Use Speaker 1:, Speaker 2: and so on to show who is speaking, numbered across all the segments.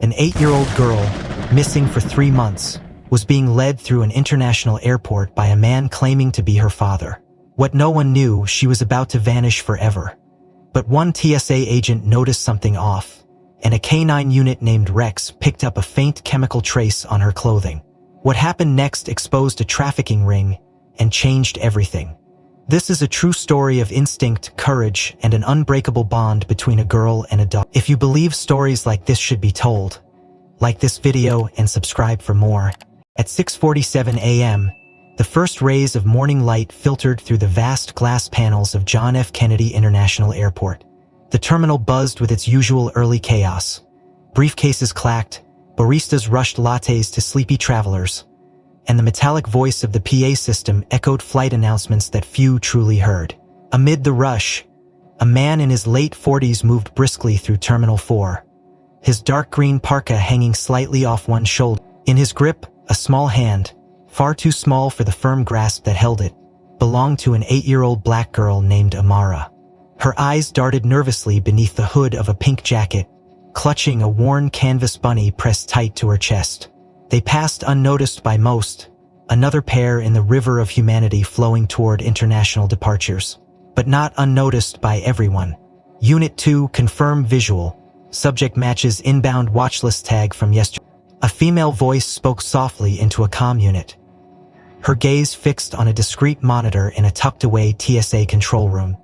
Speaker 1: An 8-year-old girl, missing for 3 months, was being led through an international airport by a man claiming to be her father. What no one knew, she was about to vanish forever. But one TSA agent noticed something off, and a K9 unit named Rex picked up a faint chemical trace on her clothing. What happened next exposed a trafficking ring and changed everything. This is a true story of instinct, courage, and an unbreakable bond between a girl and a dog. If you believe stories like this should be told, like this video and subscribe for more. At 6:47 a.m., the first rays of morning light filtered through the vast glass panels of John F. Kennedy International Airport. The terminal buzzed with its usual early chaos. Briefcases clacked, baristas rushed lattes to sleepy travelers, and the metallic voice of the PA system echoed flight announcements that few truly heard. Amid the rush, a man in his late 40s moved briskly through Terminal 4, his dark green parka hanging slightly off one shoulder. In his grip, a small hand, far too small for the firm grasp that held it, belonged to an 8-year-old black girl named Amara. Her eyes darted nervously beneath the hood of a pink jacket, clutching a worn canvas bunny pressed tight to her chest. They passed unnoticed by most, another pair in the river of humanity flowing toward international departures. But not unnoticed by everyone. Unit 2 confirmed visual. Subject matches inbound watchlist tag from yesterday. A female voice spoke softly into a comm unit, her gaze fixed on a discreet monitor in a tucked-away TSA control room.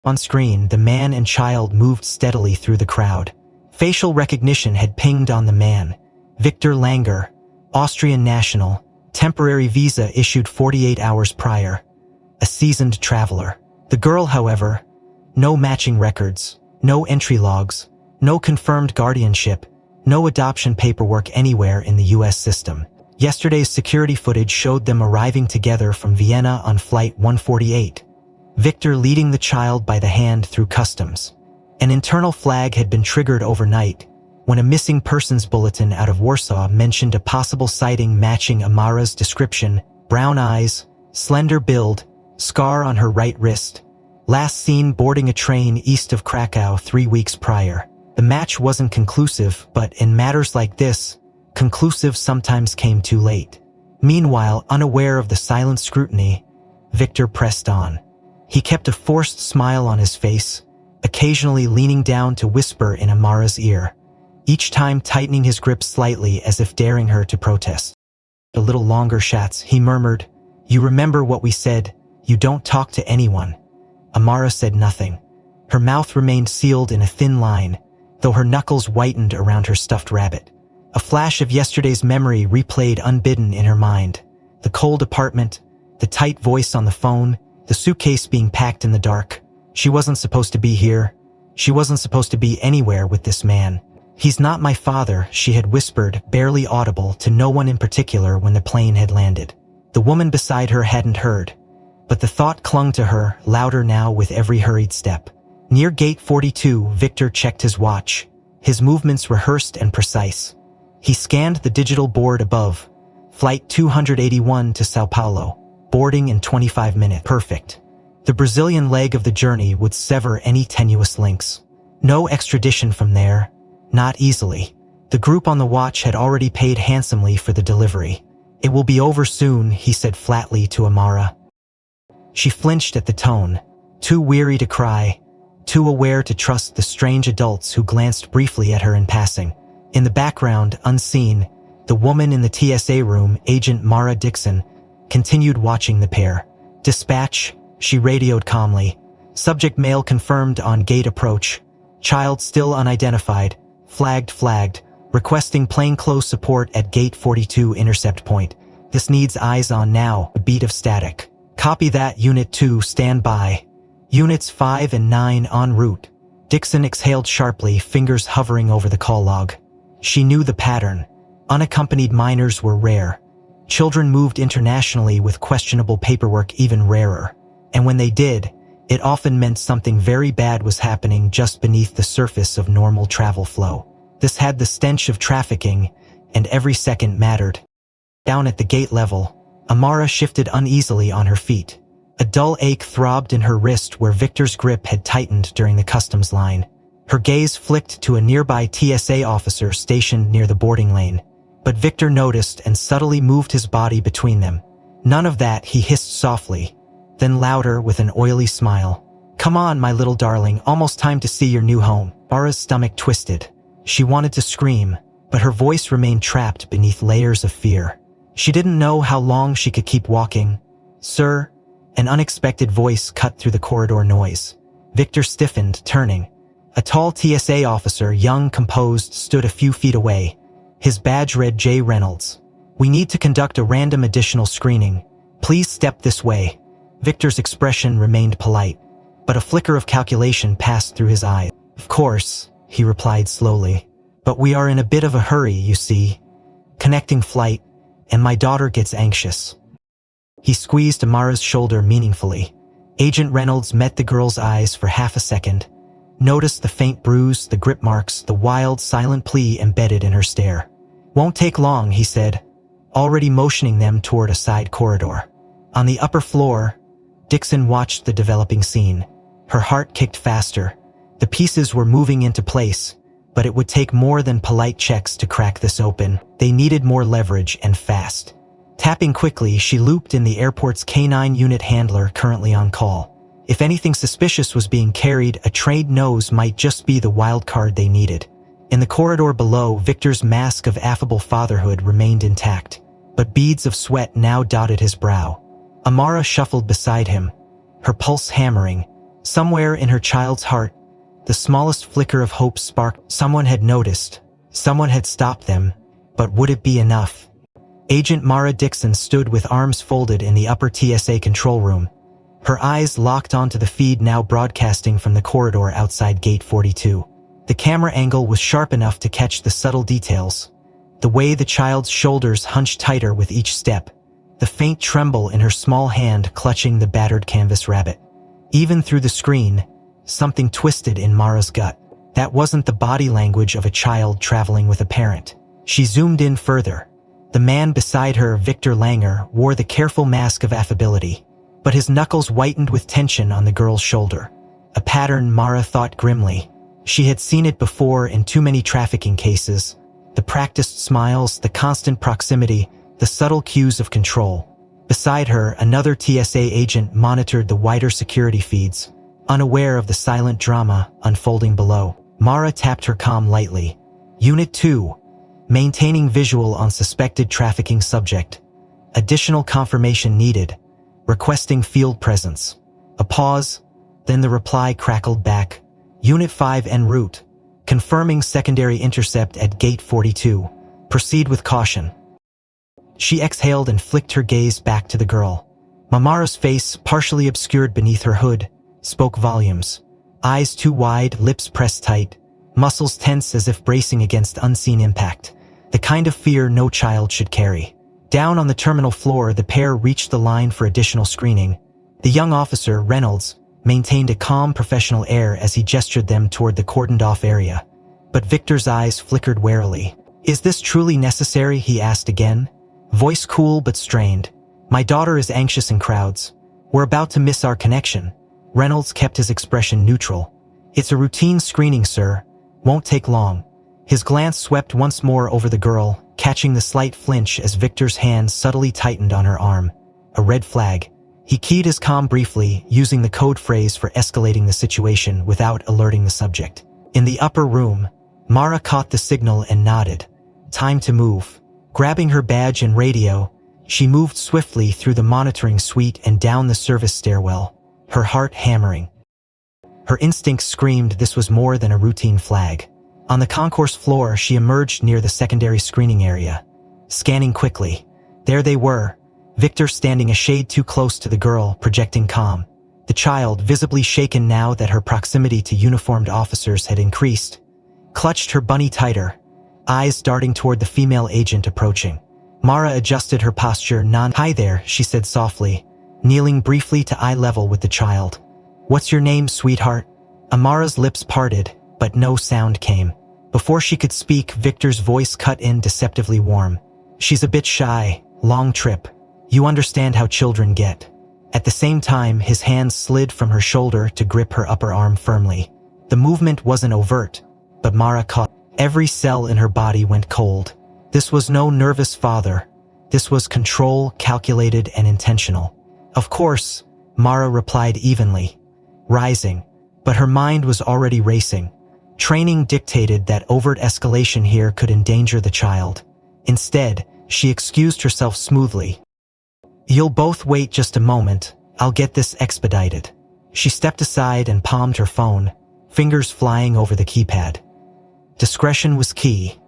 Speaker 1: On screen, the man and child moved steadily through the crowd. Facial recognition had pinged on the man. Victor Langer, Austrian national, temporary visa issued 48 hours prior, a seasoned traveler. The girl, however, no matching records, no entry logs, no confirmed guardianship, no adoption paperwork anywhere in the US system. Yesterday's security footage showed them arriving together from Vienna on Flight 148, Victor leading the child by the hand through customs. An internal flag had been triggered overnight, when a missing persons bulletin out of Warsaw mentioned a possible sighting matching Amara's description: brown eyes, slender build, scar on her right wrist, last seen boarding a train east of Krakow 3 weeks prior. The match wasn't conclusive, but in matters like this, conclusive sometimes came too late. Meanwhile, unaware of the silent scrutiny, Victor pressed on. He kept a forced smile on his face, occasionally leaning down to whisper in Amara's ear, each time tightening his grip slightly as if daring her to protest. A little longer, Schatz, he murmured. You remember what we said, you don't talk to anyone. Amara said nothing. Her mouth remained sealed in a thin line, though her knuckles whitened around her stuffed rabbit. A flash of yesterday's memory replayed unbidden in her mind. The cold apartment, the tight voice on the phone, the suitcase being packed in the dark. She wasn't supposed to be here. She wasn't supposed to be anywhere with this man. He's not my father, she had whispered, barely audible to no one in particular when the plane had landed. The woman beside her hadn't heard, but the thought clung to her, louder now with every hurried step. Near Gate 42, Victor checked his watch, his movements rehearsed and precise. He scanned the digital board above. Flight 281 to Sao Paulo. Boarding in 25 minutes. Perfect. The Brazilian leg of the journey would sever any tenuous links. No extradition from there. Not easily. The group on the watch had already paid handsomely for the delivery. It will be over soon, he said flatly to Amara. She flinched at the tone, too weary to cry, too aware to trust the strange adults who glanced briefly at her in passing. In the background, unseen, the woman in the TSA room, Agent Mara Dixon, continued watching the pair. Dispatch, she radioed calmly. Subject male confirmed on gate approach. Child still unidentified. Flagged. Requesting plainclothes support at Gate 42 intercept point. This needs eyes on now, a beat of static. Copy that, Unit 2, stand by. Units 5 and 9 en route. Dixon exhaled sharply, fingers hovering over the call log. She knew the pattern. Unaccompanied minors were rare. Children moved internationally with questionable paperwork even rarer. And when they did, it often meant something very bad was happening just beneath the surface of normal travel flow. This had the stench of trafficking, and every second mattered. Down at the gate level, Amara shifted uneasily on her feet. A dull ache throbbed in her wrist where Victor's grip had tightened during the customs line. Her gaze flicked to a nearby TSA officer stationed near the boarding lane. But Victor noticed and subtly moved his body between them. "None of that," he hissed softly, then louder with an oily smile. "Come on, my little darling, almost time to see your new home." Mara's stomach twisted. She wanted to scream, but her voice remained trapped beneath layers of fear. She didn't know how long she could keep walking. "Sir?" An unexpected voice cut through the corridor noise. Victor stiffened, turning. A tall TSA officer, young, composed, stood a few feet away. His badge read J. Reynolds. "We need to conduct a random additional screening. Please step this way." Victor's expression remained polite, but a flicker of calculation passed through his eyes. "Of course," he replied slowly. "But we are in a bit of a hurry, you see. Connecting flight, and my daughter gets anxious." He squeezed Amara's shoulder meaningfully. Agent Reynolds met the girl's eyes for half a second, noticed the faint bruise, the grip marks, the wild, silent plea embedded in her stare. "Won't take long," he said, already motioning them toward a side corridor. On the upper floor, Dixon watched the developing scene. Her heart kicked faster. The pieces were moving into place, but it would take more than polite checks to crack this open. They needed more leverage, and fast. Tapping quickly, she looped in the airport's K9 unit handler currently on call. If anything suspicious was being carried, a trained nose might just be the wild card they needed. In the corridor below, Victor's mask of affable fatherhood remained intact, but beads of sweat now dotted his brow. Amara shuffled beside him, her pulse hammering. Somewhere in her child's heart, the smallest flicker of hope sparked. Someone had noticed. Someone had stopped them. But would it be enough? Agent Mara Dixon stood with arms folded in the upper TSA control room, her eyes locked onto the feed now broadcasting from the corridor outside Gate 42. The camera angle was sharp enough to catch the subtle details. The way the child's shoulders hunched tighter with each step, the faint tremble in her small hand clutching the battered canvas rabbit. Even through the screen, something twisted in Mara's gut. That wasn't the body language of a child traveling with a parent. She zoomed in further. The man beside her, Victor Langer, wore the careful mask of affability, but his knuckles whitened with tension on the girl's shoulder. A pattern, Mara thought grimly. She had seen it before in too many trafficking cases. The practiced smiles, the constant proximity, the subtle cues of control. Beside her, another TSA agent monitored the wider security feeds, unaware of the silent drama unfolding below. Mara tapped her comm lightly. "Unit 2. Maintaining visual on suspected trafficking subject. Additional confirmation needed. Requesting field presence." A pause, then the reply crackled back. "Unit 5 en route. Confirming secondary intercept at Gate 42. Proceed with caution." She exhaled and flicked her gaze back to the girl. Mara's face, partially obscured beneath her hood, spoke volumes. Eyes too wide, lips pressed tight, muscles tense as if bracing against unseen impact. The kind of fear no child should carry. Down on the terminal floor, the pair reached the line for additional screening. The young officer, Reynolds, maintained a calm, professional air as he gestured them toward the cordoned-off area. But Victor's eyes flickered warily. "Is this truly necessary?" he asked again, voice cool but strained. "My daughter is anxious in crowds. We're about to miss our connection." Reynolds kept his expression neutral. "It's a routine screening, sir. Won't take long." His glance swept once more over the girl, catching the slight flinch as Victor's hand subtly tightened on her arm. A red flag. He keyed his comm briefly, using the code phrase for escalating the situation without alerting the subject. In the upper room, Mara caught the signal and nodded. Time to move. Grabbing her badge and radio, she moved swiftly through the monitoring suite and down the service stairwell, her heart hammering. Her instincts screamed this was more than a routine flag. On the concourse floor, she emerged near the secondary screening area. Scanning quickly. There they were, Victor standing a shade too close to the girl, projecting calm. The child, visibly shaken now that her proximity to uniformed officers had increased, clutched her bunny tighter, eyes darting toward the female agent approaching. Mara adjusted her posture. "Hi there," she said softly, kneeling briefly to eye level with the child. "What's your name, sweetheart?" Amara's lips parted, but no sound came. Before she could speak, Victor's voice cut in deceptively warm. "She's a bit shy. Long trip. You understand how children get." At the same time, his hand slid from her shoulder to grip her upper arm firmly. The movement wasn't overt, but Mara caught. Every cell in her body went cold. This was no nervous father. This was control, calculated and intentional. Of course, Mara replied evenly, rising, but her mind was already racing. Training dictated that overt escalation here could endanger the child. Instead, she excused herself smoothly. "You'll both wait just a moment, I'll get this expedited." She stepped aside and palmed her phone, fingers flying over the keypad. Discretion was key.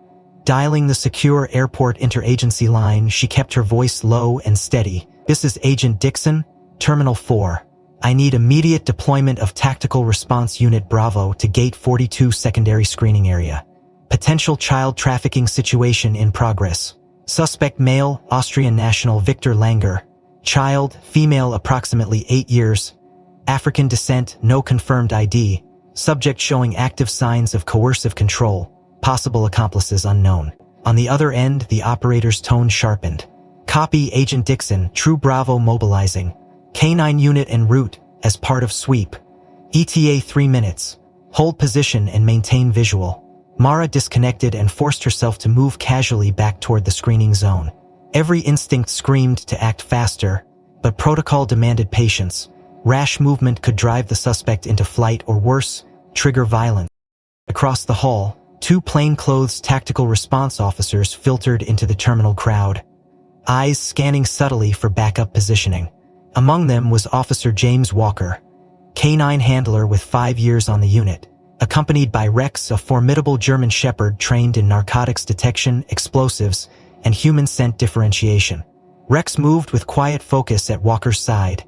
Speaker 1: Dialing the secure airport interagency line, she kept her voice low and steady. "This is Agent Dixon, Terminal 4. I need immediate deployment of Tactical Response Unit Bravo to Gate 42 Secondary Screening Area. Potential child trafficking situation in progress. Suspect male, Austrian national Victor Langer. Child, female approximately 8 years. African descent, no confirmed ID. Subject showing active signs of coercive control. Possible accomplices unknown." On the other end, the operator's tone sharpened. "Copy, Agent Dixon, True Bravo mobilizing. K9 unit en route, as part of sweep. ETA 3 minutes. Hold position and maintain visual." Mara disconnected and forced herself to move casually back toward the screening zone. Every instinct screamed to act faster, but protocol demanded patience. Rash movement could drive the suspect into flight or worse, trigger violence. Across the hall, 2 plainclothes tactical response officers filtered into the terminal crowd, eyes scanning subtly for backup positioning. Among them was Officer James Walker, K9 handler with 5 years on the unit, accompanied by Rex, a formidable German shepherd trained in narcotics detection, explosives, and human scent differentiation. Rex moved with quiet focus at Walker's side,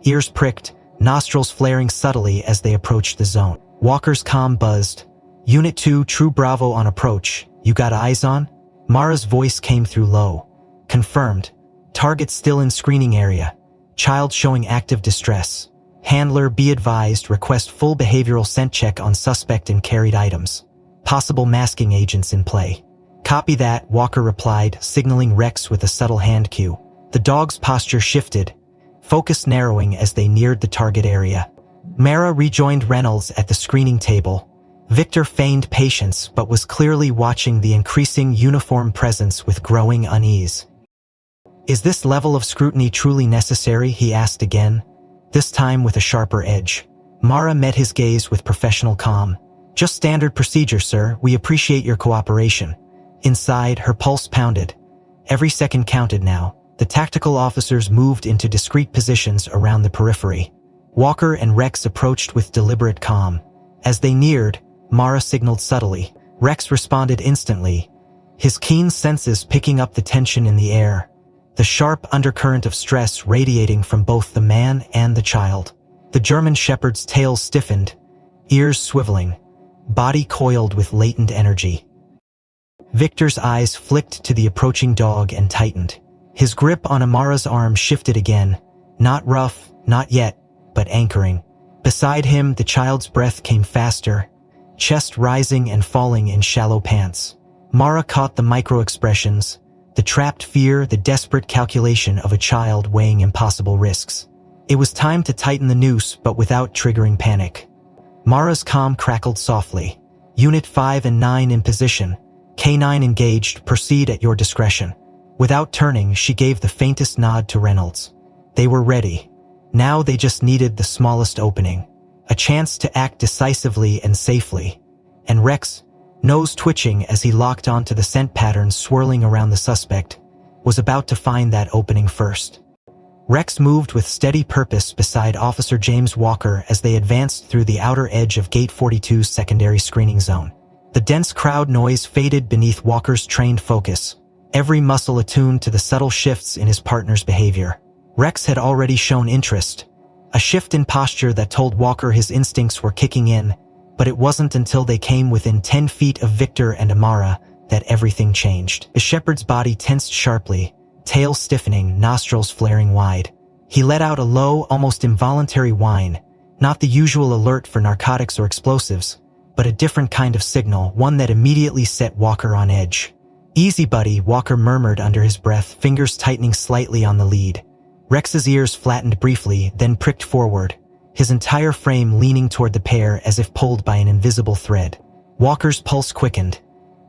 Speaker 1: ears pricked, nostrils flaring subtly as they approached the zone. Walker's comm buzzed. "Unit 2, True Bravo on approach. You got eyes on?" Mara's voice came through low. "Confirmed. Target still in screening area. Child showing active distress. Handler, be advised, request full behavioral scent check on suspect and carried items. Possible masking agents in play." "Copy that," Walker replied, signaling Rex with a subtle hand cue. The dog's posture shifted, focus narrowing as they neared the target area. Mara rejoined Reynolds at the screening table. Victor feigned patience but was clearly watching the increasing uniform presence with growing unease. "Is this level of scrutiny truly necessary?" he asked again, this time with a sharper edge. Mara met his gaze with professional calm. "Just standard procedure, sir. We appreciate your cooperation." Inside, her pulse pounded. Every second counted now. The tactical officers moved into discreet positions around the periphery. Walker and Rex approached with deliberate calm. As they neared, Mara signaled subtly. Rex responded instantly, his keen senses picking up the tension in the air, the sharp undercurrent of stress radiating from both the man and the child. The German shepherd's tail stiffened, ears swiveling, body coiled with latent energy. Victor's eyes flicked to the approaching dog and tightened. His grip on Amara's arm shifted again, not rough, not yet, but anchoring. Beside him, the child's breath came faster, chest rising and falling in shallow pants. Mara caught the micro-expressions, the trapped fear, the desperate calculation of a child weighing impossible risks. It was time to tighten the noose, but without triggering panic. Mara's comm crackled softly. "Unit 5 and 9 in position. K9 engaged, proceed at your discretion." Without turning, she gave the faintest nod to Reynolds. They were ready. Now they just needed the smallest opening. A chance to act decisively and safely. And Rex, nose twitching as he locked onto the scent patterns swirling around the suspect, was about to find that opening first. Rex moved with steady purpose beside Officer James Walker as they advanced through the outer edge of Gate 42's secondary screening zone. The dense crowd noise faded beneath Walker's trained focus, every muscle attuned to the subtle shifts in his partner's behavior. Rex had already shown interest, a shift in posture that told Walker his instincts were kicking in, but it wasn't until they came within 10 feet of Victor and Amara that everything changed. The shepherd's body tensed sharply, tail stiffening, nostrils flaring wide. He let out a low, almost involuntary whine, not the usual alert for narcotics or explosives, but a different kind of signal, one that immediately set Walker on edge. "Easy, buddy," Walker murmured under his breath, fingers tightening slightly on the lead. Rex's ears flattened briefly, then pricked forward, his entire frame leaning toward the pair as if pulled by an invisible thread. Walker's pulse quickened.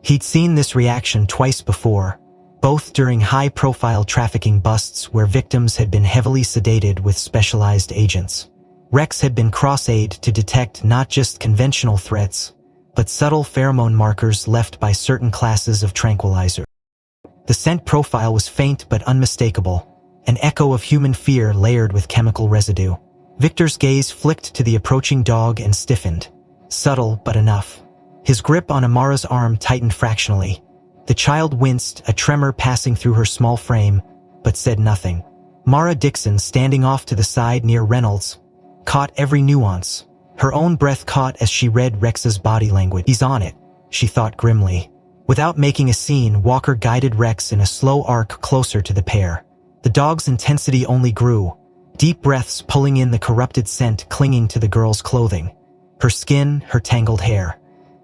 Speaker 1: He'd seen this reaction twice before, both during high-profile trafficking busts where victims had been heavily sedated with specialized agents. Rex had been cross-eyed to detect not just conventional threats, but subtle pheromone markers left by certain classes of tranquilizer. The scent profile was faint but unmistakable, an echo of human fear layered with chemical residue. Victor's gaze flicked to the approaching dog and stiffened. Subtle, but enough. His grip on Amara's arm tightened fractionally. The child winced, a tremor passing through her small frame, but said nothing. Mara Dixon, standing off to the side near Reynolds, caught every nuance. Her own breath caught as she read Rex's body language. He's on it, she thought grimly. Without making a scene, Walker guided Rex in a slow arc closer to the pair. The dog's intensity only grew, deep breaths pulling in the corrupted scent clinging to the girl's clothing, her skin, her tangled hair.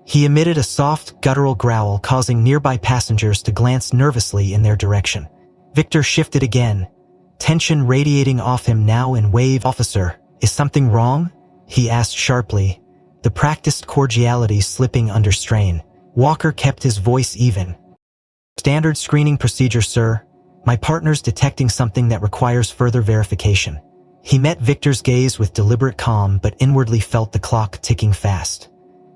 Speaker 1: He emitted a soft, guttural growl, causing nearby passengers to glance nervously in their direction. Victor shifted again, tension radiating off him now in wave. "Officer, is something wrong?" he asked sharply, the practiced cordiality slipping under strain. Walker kept his voice even. "Standard screening procedure, sir. My partner's detecting something that requires further verification." He met Victor's gaze with deliberate calm but inwardly felt the clock ticking fast.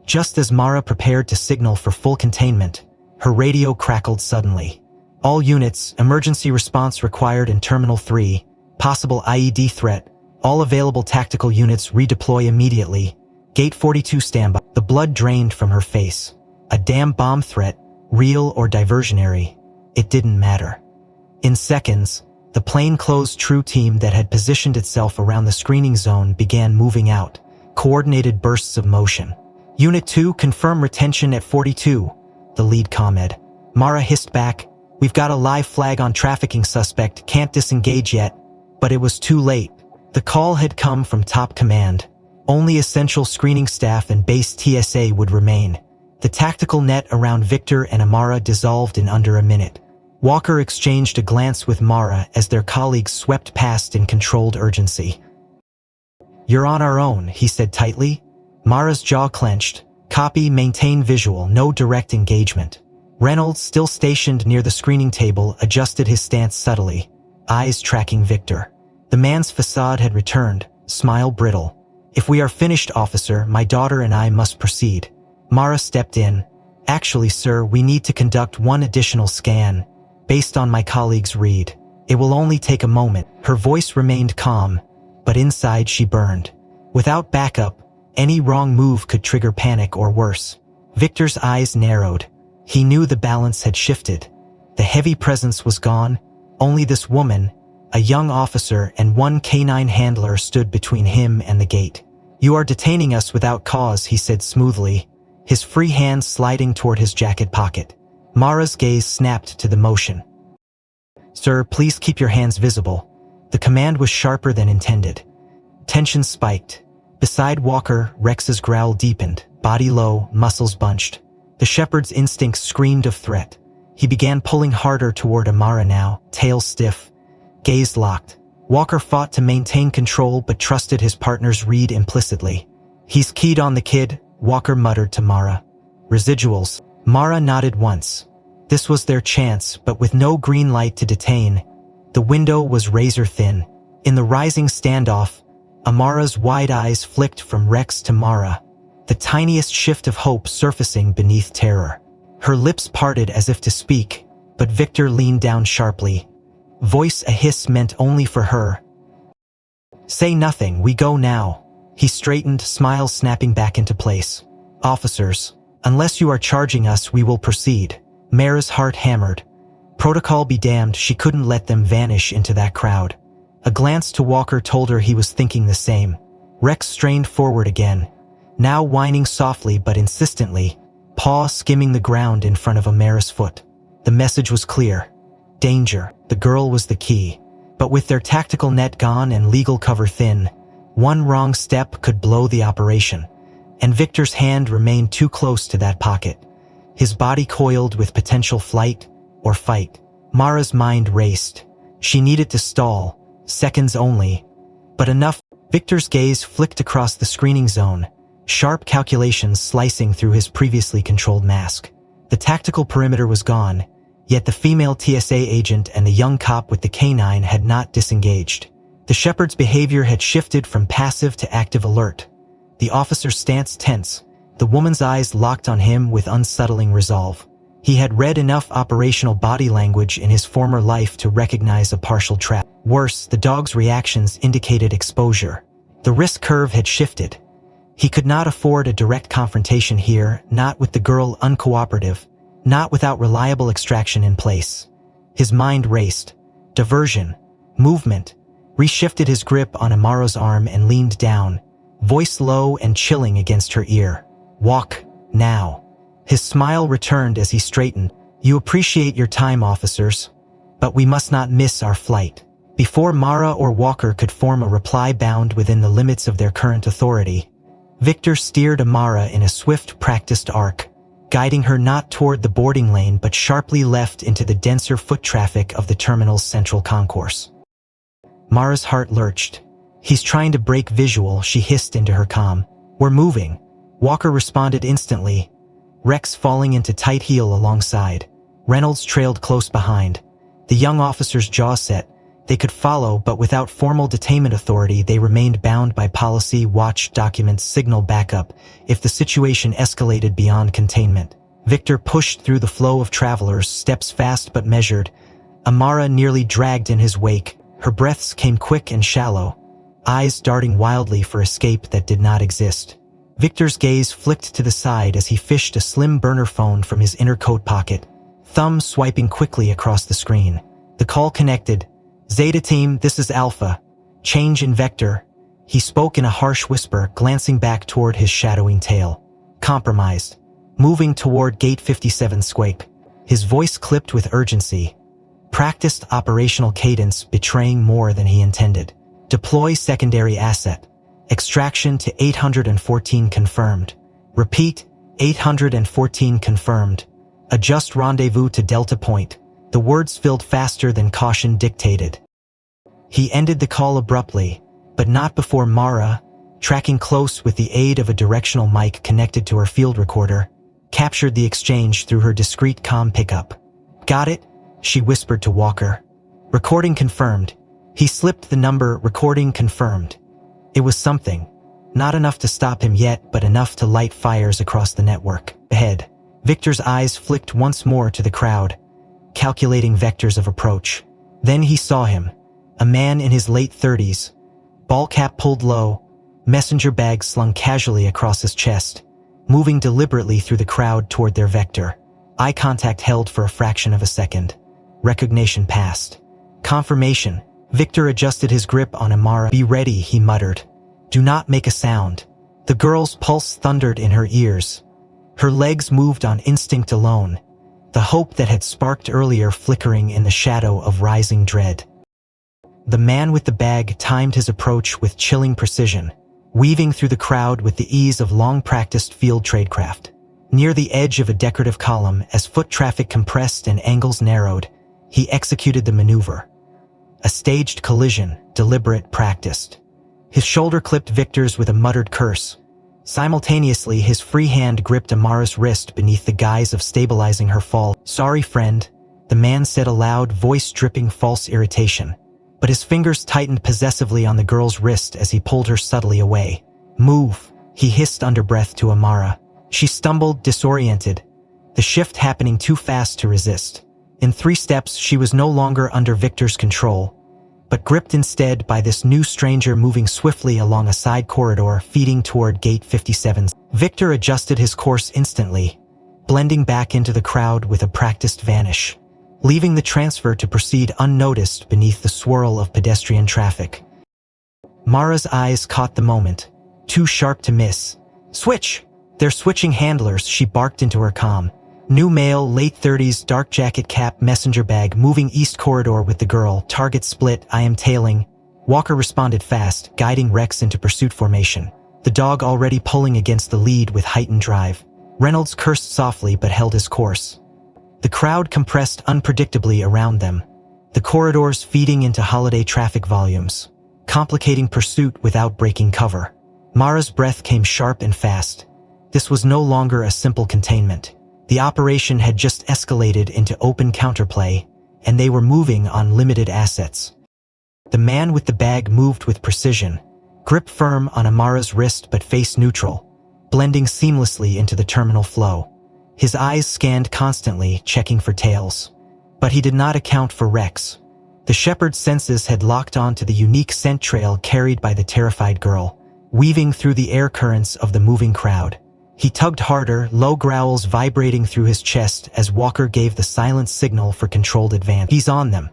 Speaker 1: Just as Mara prepared to signal for full containment, her radio crackled suddenly. "All units, emergency response required in Terminal 3, possible IED threat. All available tactical units redeploy immediately. Gate 42 standby." The blood drained from her face. A damn bomb threat, real or diversionary, it didn't matter. In seconds, the plainclothes True team that had positioned itself around the screening zone began moving out, coordinated bursts of motion. "Unit 2, confirm retention at 42, the lead commented. Mara hissed back, "We've got a live flag on trafficking suspect, can't disengage yet." But it was too late. The call had come from top command. Only essential screening staff and base TSA would remain. The tactical net around Victor and Amara dissolved in under a minute. Walker exchanged a glance with Mara as their colleagues swept past in controlled urgency. "You're on our own," he said tightly. Mara's jaw clenched. "Copy, maintain visual, no direct engagement." Reynolds, still stationed near the screening table, adjusted his stance subtly, eyes tracking Victor. The man's facade had returned, smile brittle. "If we are finished, officer, my daughter and I must proceed." Mara stepped in. "Actually, sir, we need to conduct one additional scan, based on my colleague's read. It will only take a moment." Her voice remained calm, but inside she burned. Without backup, any wrong move could trigger panic or worse. Victor's eyes narrowed. He knew the balance had shifted. The heavy presence was gone. Only this woman, a young officer, and one canine handler stood between him and the gate. "You are detaining us without cause," he said smoothly, his free hand sliding toward his jacket pocket. Mara's gaze snapped to the motion. "Sir, please keep your hands visible." The command was sharper than intended. Tension spiked. Beside Walker, Rex's growl deepened, body low, muscles bunched. The shepherd's instincts screamed of threat. He began pulling harder toward Amara now, tail stiff, gaze locked. Walker fought to maintain control but trusted his partner's read implicitly. "He's keyed on the kid," Walker muttered to Mara. "Residuals." Mara nodded once. This was their chance, but with no green light to detain. The window was razor thin. In the rising standoff, Amara's wide eyes flicked from Rex to Mara, the tiniest shift of hope surfacing beneath terror. Her lips parted as if to speak, but Victor leaned down sharply. Voice a hiss meant only for her. "Say nothing, we go now." He straightened, smile snapping back into place. "Officers, unless you are charging us, we will proceed." Mara's heart hammered. Protocol be damned, she couldn't let them vanish into that crowd. A glance to Walker told her he was thinking the same. Rex strained forward again, now whining softly but insistently, paw skimming the ground in front of Amara's foot. The message was clear. Danger. The girl was the key. But with their tactical net gone and legal cover thin, one wrong step could blow the operation. And Victor's hand remained too close to that pocket. His body coiled with potential flight or fight. Mara's mind raced. She needed to stall, seconds only, but enough. Victor's gaze flicked across the screening zone, sharp calculations slicing through his previously controlled mask. The tactical perimeter was gone, yet the female TSA agent and the young cop with the canine had not disengaged. The shepherd's behavior had shifted from passive to active alert. The officer's stance tense, the woman's eyes locked on him with unsettling resolve. He had read enough operational body language in his former life to recognize a partial trap. Worse, the dog's reactions indicated exposure. The risk curve had shifted. He could not afford a direct confrontation here, not with the girl uncooperative, not without reliable extraction in place. His mind raced. Diversion, movement, reshifted his grip on Amara's arm and leaned down, voice low and chilling against her ear. Walk, now. His smile returned as he straightened. You appreciate your time, officers, but we must not miss our flight. Before Mara or Walker could form a reply bound within the limits of their current authority, Victor steered Amara in a swift, practiced arc, guiding her not toward the boarding lane but sharply left into the denser foot traffic of the terminal's central concourse. Mara's heart lurched. He's trying to break visual, she hissed into her comm. We're moving. Walker responded instantly, Rex falling into tight heel alongside. Reynolds trailed close behind. The young officer's jaw set. They could follow, but without formal detainment authority, they remained bound by policy, watch documents, signal backup, if the situation escalated beyond containment. Victor pushed through the flow of travelers, steps fast but measured. Amara nearly dragged in his wake. Her breaths came quick and shallow, eyes darting wildly for escape that did not exist. Victor's gaze flicked to the side as he fished a slim burner phone from his inner coat pocket, thumb swiping quickly across the screen. The call connected. Zeta Team, this is Alpha. Change in vector. He spoke in a harsh whisper, glancing back toward his shadowing tail. Compromised. Moving toward Gate 57 Squake. His voice clipped with urgency. Practiced operational cadence betraying more than he intended. Deploy secondary asset. Extraction to 814 confirmed. Repeat, 814 confirmed. Adjust rendezvous to Delta Point. The words filled faster than caution dictated. He ended the call abruptly, but not before Mara, tracking close with the aid of a directional mic connected to her field recorder, captured the exchange through her discreet comm pickup. Got it? She whispered to Walker. Recording confirmed. He slipped the number, recording confirmed. It was something. Not enough to stop him yet, but enough to light fires across the network. Ahead, Victor's eyes flicked once more to the crowd, calculating vectors of approach. Then he saw him, a man in his late 30s, ball cap pulled low, messenger bag slung casually across his chest, moving deliberately through the crowd toward their vector. Eye contact held for a fraction of a second. Recognition passed. Confirmation. Victor adjusted his grip on Amara. Be ready, he muttered. Do not make a sound. The girl's pulse thundered in her ears. Her legs moved on instinct alone, the hope that had sparked earlier flickering in the shadow of rising dread. The man with the bag timed his approach with chilling precision, weaving through the crowd with the ease of long-practiced field tradecraft. Near the edge of a decorative column, as foot traffic compressed and angles narrowed, he executed the maneuver. A staged collision, deliberate, practiced. His shoulder clipped Victor's with a muttered curse. Simultaneously, his free hand gripped Amara's wrist beneath the guise of stabilizing her fall. Sorry, friend, the man said aloud, voice dripping false irritation. But his fingers tightened possessively on the girl's wrist as he pulled her subtly away. Move, he hissed under breath to Amara. She stumbled, disoriented, the shift happening too fast to resist. In 3 steps, she was no longer under Victor's control, but gripped instead by this new stranger moving swiftly along a side corridor feeding toward Gate 57. Victor adjusted his course instantly, blending back into the crowd with a practiced vanish, leaving the transfer to proceed unnoticed beneath the swirl of pedestrian traffic. Mara's eyes caught the moment, too sharp to miss. Switch! They're switching handlers, she barked into her comm. New male, late 30s, dark jacket cap, messenger bag, moving east corridor with the girl, target split, I am tailing. Walker responded fast, guiding Rex into pursuit formation, the dog already pulling against the lead with heightened drive. Reynolds cursed softly but held his course. The crowd compressed unpredictably around them, the corridors feeding into holiday traffic volumes. complicating pursuit without breaking cover. Mara's breath came sharp and fast. This was no longer a simple containment. The operation had just escalated into open counterplay, and they were moving on limited assets. The man with the bag moved with precision, grip firm on Amara's wrist but face neutral, blending seamlessly into the terminal flow. His eyes scanned constantly, checking for tails. But he did not account for Rex. The shepherd's senses had locked on to the unique scent trail carried by the terrified girl, weaving through the air currents of the moving crowd. He tugged harder, low growls vibrating through his chest as Walker gave the silent signal for controlled advance. "He's on them,"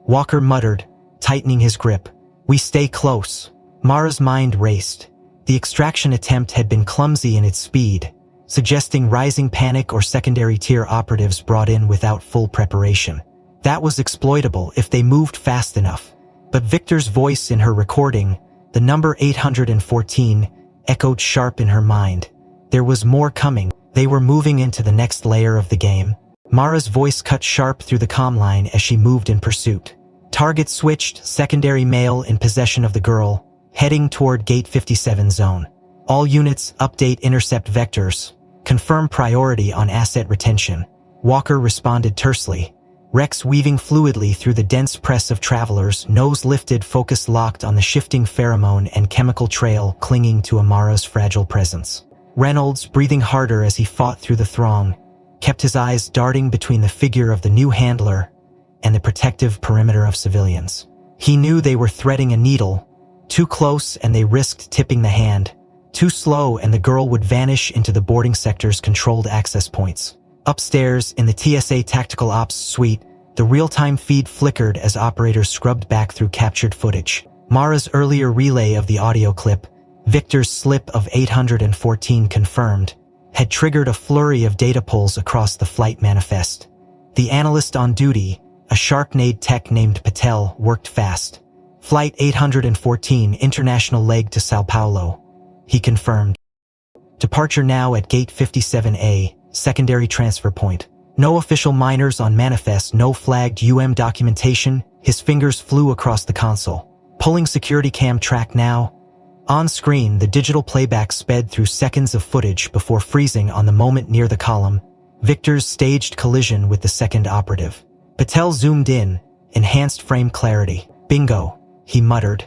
Speaker 1: Walker muttered, tightening his grip. "We stay close." Mara's mind raced. The extraction attempt had been clumsy in its speed, suggesting rising panic or secondary tier operatives brought in without full preparation. That was exploitable if they moved fast enough. But Victor's voice in her recording, the number 814, echoed sharp in her mind. There was more coming. They were moving into the next layer of the game. Mara's voice cut sharp through the comm line as she moved in pursuit. Target switched, secondary male in possession of the girl, heading toward Gate 57 zone. All units update intercept vectors. Confirm priority on asset retention. Walker responded tersely. Rex weaving fluidly through the dense press of travelers, nose lifted, focus locked on the shifting pheromone and chemical trail clinging to Amara's fragile presence. Reynolds, breathing harder as he fought through the throng, kept his eyes darting between the figure of the new handler and the protective perimeter of civilians. He knew they were threading a needle. Too close and they risked tipping the hand. Too slow and the girl would vanish into the boarding sector's controlled access points. Upstairs, in the TSA Tactical Ops suite, the real-time feed flickered as operators scrubbed back through captured footage. Mara's earlier relay of the audio clip, Victor's slip of 814 confirmed, had triggered a flurry of data pulls across the flight manifest. The analyst on duty, a Sharknade tech named Patel, worked fast. Flight 814, international leg to Sao Paulo. He confirmed. Departure now at Gate 57A, secondary transfer point. No official minors on manifest, no flagged documentation. His fingers flew across the console. Pulling security cam track now. On screen, the digital playback sped through seconds of footage before freezing on the moment near the column. Victor's staged collision with the second operative. Patel zoomed in, enhanced frame clarity. "Bingo," he muttered.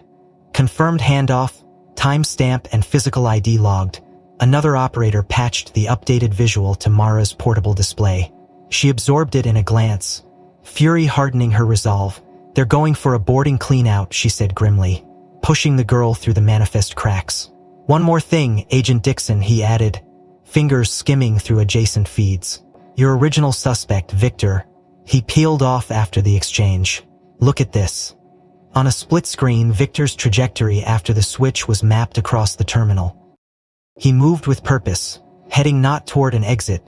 Speaker 1: Confirmed handoff, timestamp and physical ID logged. Another operator patched the updated visual to Mara's portable display. She absorbed it in a glance, fury hardening her resolve. "They're going for a boarding clean-out," she said grimly, pushing the girl through the manifest cracks. "One more thing, Agent Dixon," he added, fingers skimming through adjacent feeds. "Your original suspect, Victor." He peeled off after the exchange. "Look at this." On a split screen, Victor's trajectory after the switch was mapped across the terminal. He moved with purpose, heading not toward an exit,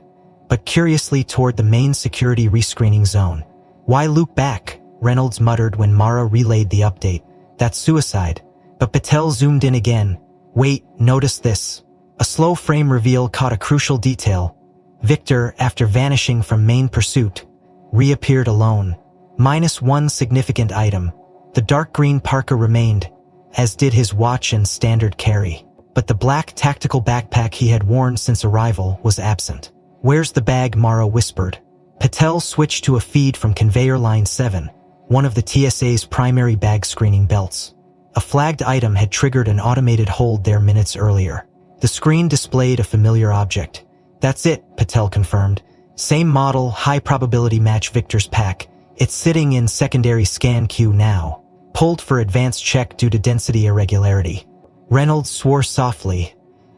Speaker 1: but curiously toward the main security rescreening zone. "Why loop back?" Reynolds muttered when Mara relayed the update. "That's suicide." But Patel zoomed in again. "Wait, notice this." A slow frame reveal caught a crucial detail. Victor, after vanishing from main pursuit, reappeared alone. -1 significant item. The dark green parka remained, as did his watch and standard carry. But the black tactical backpack he had worn since arrival was absent. "Where's the bag?" Mara whispered. Patel switched to a feed from Conveyor Line 7, one of the TSA's primary bag screening belts. A flagged item had triggered an automated hold there minutes earlier. The screen displayed a familiar object. "That's it," Patel confirmed. "Same model, high probability match Victor's pack. It's sitting in secondary scan queue now. Pulled for advanced check due to density irregularity." Reynolds swore softly,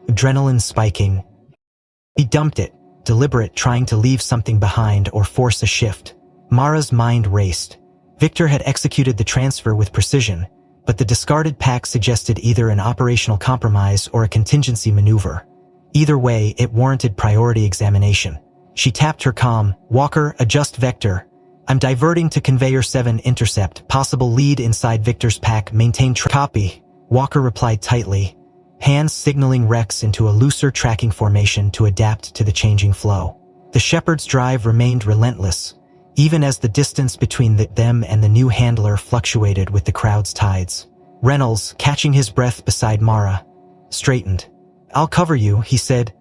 Speaker 1: adrenaline spiking. He dumped it, deliberate, trying to leave something behind or force a shift. Mara's mind raced. Victor had executed the transfer with precision, but the discarded pack suggested either an operational compromise or a contingency maneuver. Either way, it warranted priority examination. She tapped her comm. "Walker, adjust vector. I'm diverting to Conveyor 7 intercept. Possible lead inside Victor's pack. Maintain copy." Walker replied tightly, hands signaling Rex into a looser tracking formation to adapt to the changing flow. The shepherd's drive remained relentless, even as the distance between them and the new handler fluctuated with the crowd's tides. Reynolds, catching his breath beside Mara, straightened. "I'll cover you," he said,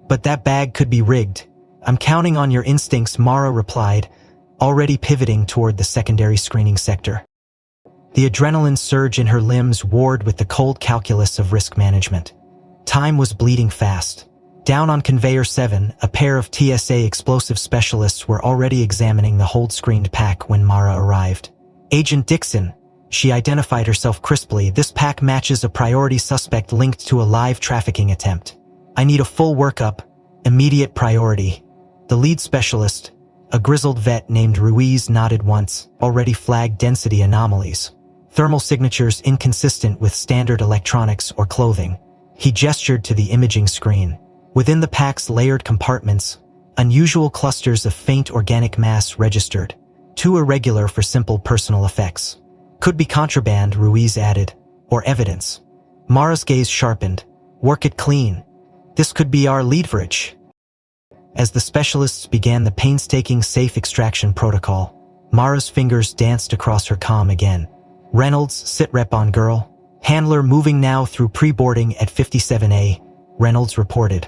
Speaker 1: "but that bag could be rigged." "I'm counting on your instincts," Mara replied, already pivoting toward the secondary screening sector. The adrenaline surge in her limbs warred with the cold calculus of risk management. Time was bleeding fast. Down on Conveyor 7, a pair of TSA explosive specialists were already examining the hold-screened pack when Mara arrived. "Agent Dixon," she identified herself crisply, "this pack matches a priority suspect linked to a live trafficking attempt. I need a full workup, immediate priority." The lead specialist, a grizzled vet named Ruiz, nodded once, already flagged density anomalies. Thermal signatures inconsistent with standard electronics or clothing. He gestured to the imaging screen. Within the pack's layered compartments, unusual clusters of faint organic mass registered, too irregular for simple personal effects. "Could be contraband," Ruiz added, "or evidence." Mara's gaze sharpened. "Work it clean. This could be our leverage." As the specialists began the painstaking safe extraction protocol, Mara's fingers danced across her comm again. "Reynolds, sit rep on girl. Handler moving now through pre-boarding at 57A, Reynolds reported.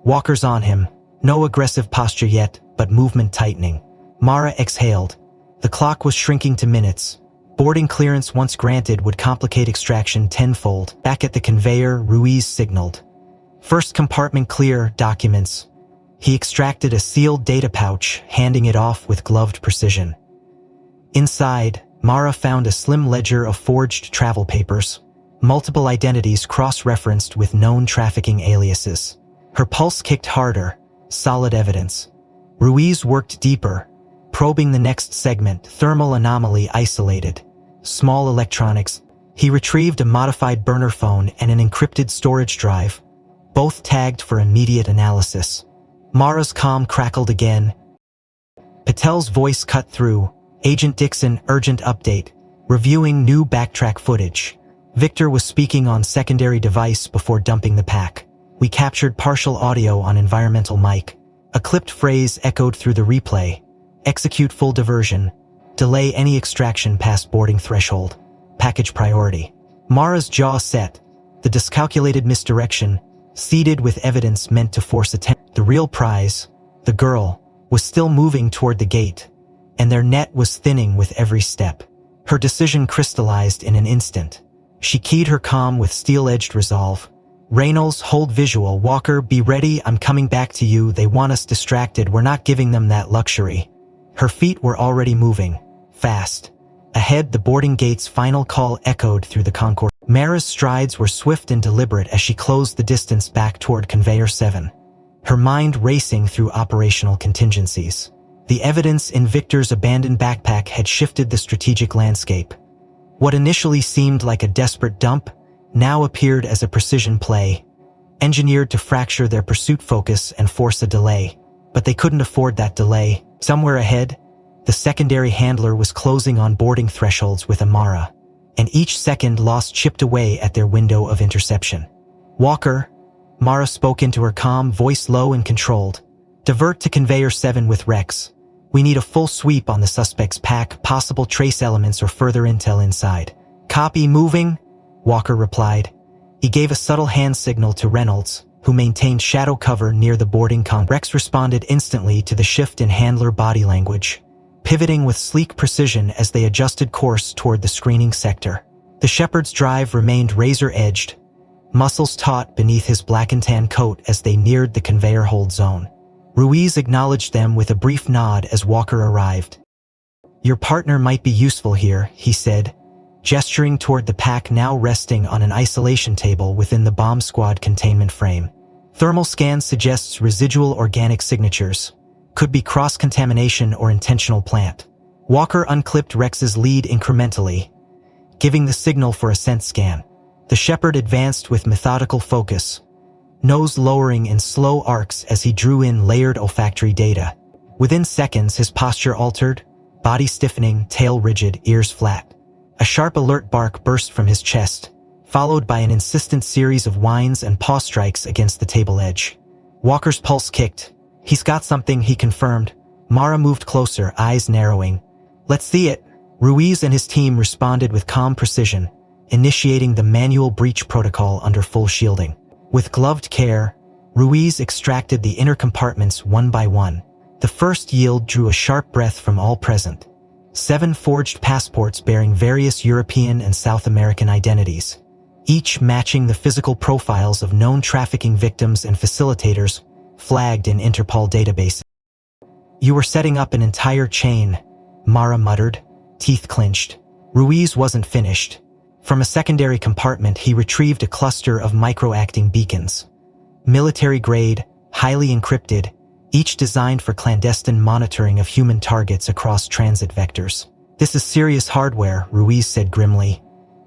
Speaker 1: "Walker's on him. No aggressive posture yet, but movement tightening." Mara exhaled. The clock was shrinking to minutes. Boarding clearance once granted would complicate extraction tenfold. Back at the conveyor, Ruiz signaled. "First compartment clear, documents." He extracted a sealed data pouch, handing it off with gloved precision. Inside, Mara found a slim ledger of forged travel papers, multiple identities cross-referenced with known trafficking aliases. Her pulse kicked harder, solid evidence. Ruiz worked deeper, probing the next segment, thermal anomaly isolated. Small electronics. He retrieved a modified burner phone and an encrypted storage drive, both tagged for immediate analysis. Mara's comm crackled again. Patel's voice cut through. "Agent Dixon, urgent update. Reviewing new backtrack footage." Victor was speaking on secondary device before dumping the pack. "We captured partial audio on environmental mic." A clipped phrase echoed through the replay. "Execute full diversion. Delay any extraction past boarding threshold. Package priority." Mara's jaw set. The discalculated misdirection, seeded with evidence meant to force attention. The real prize, the girl, was still moving toward the gate, and their net was thinning with every step. Her decision crystallized in an instant. She keyed her comm with steel-edged resolve. "Reynolds, hold visual. Walker, be ready. I'm coming back to you. They want us distracted. We're not giving them that luxury." Her feet were already moving, fast. Ahead, the boarding gate's final call echoed through the concourse. Mara's strides were swift and deliberate as she closed the distance back toward Conveyor 7, her mind racing through operational contingencies. The evidence in Victor's abandoned backpack had shifted the strategic landscape. What initially seemed like a desperate dump now appeared as a precision play, engineered to fracture their pursuit focus and force a delay. But they couldn't afford that delay. Somewhere ahead, the secondary handler was closing on boarding thresholds with Amara, and each second lost chipped away at their window of interception. "Walker," Mara spoke into her comm, voice low and controlled. "Divert to Conveyor 7 with Rex. We need a full sweep on the suspect's pack, possible trace elements or further intel inside." "Copy, moving," Walker replied. He gave a subtle hand signal to Reynolds, who maintained shadow cover near the boarding con. Rex responded instantly to the shift in handler body language, pivoting with sleek precision as they adjusted course toward the screening sector. The shepherd's drive remained razor-edged, muscles taut beneath his black and tan coat as they neared the conveyor hold zone. Ruiz acknowledged them with a brief nod as Walker arrived. "Your partner might be useful here," he said, gesturing toward the pack now resting on an isolation table within the bomb squad containment frame. "Thermal scan suggests residual organic signatures. Could be cross-contamination or intentional plant." Walker unclipped Rex's lead incrementally, giving the signal for a scent scan. The shepherd advanced with methodical focus, nose lowering in slow arcs as he drew in layered olfactory data. Within seconds, his posture altered, body stiffening, tail rigid, ears flat. A sharp alert bark burst from his chest, followed by an insistent series of whines and paw strikes against the table edge. Walker's pulse kicked. "He's got something," he confirmed. Mara moved closer, eyes narrowing. "Let's see it." Ruiz and his team responded with calm precision, initiating the manual breach protocol under full shielding. With gloved care, Ruiz extracted the inner compartments one by one. The first yield drew a sharp breath from all present. 7 forged passports bearing various European and South American identities, each matching the physical profiles of known trafficking victims and facilitators flagged in Interpol databases. "You were setting up an entire chain," Mara muttered, teeth clenched. Ruiz wasn't finished. From a secondary compartment, he retrieved a cluster of micro-acting beacons. Military-grade, highly encrypted, each designed for clandestine monitoring of human targets across transit vectors. "This is serious hardware," Ruiz said grimly.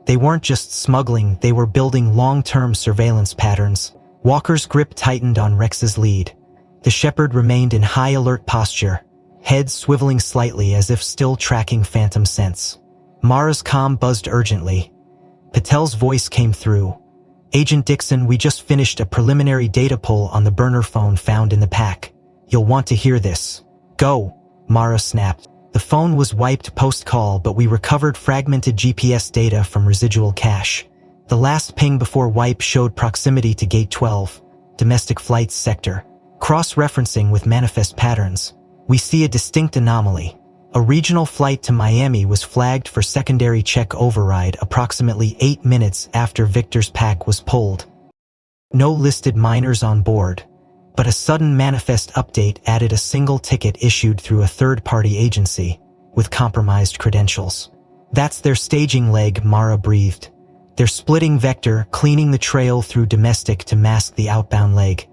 Speaker 1: "They weren't just smuggling, they were building long-term surveillance patterns." Walker's grip tightened on Rex's lead. The shepherd remained in high alert posture, head swiveling slightly as if still tracking phantom scents. Mara's comm buzzed urgently. Patel's voice came through. "Agent Dixon, we just finished a preliminary data pull on the burner phone found in the pack. You'll want to hear this." "Go," Mara snapped. The phone was wiped post-call, but we recovered fragmented GPS data from residual cache. The last ping before wipe showed proximity to Gate 12, domestic flights sector. Cross-referencing with manifest patterns, we see a distinct anomaly. A regional flight to Miami was flagged for secondary check override approximately 8 minutes after Victor's pack was pulled. No listed minors on board, but a sudden manifest update added a single ticket issued through a third-party agency with compromised credentials. "That's their staging leg," Mara breathed. "They're splitting Vector, cleaning the trail through domestic to mask the outbound leg."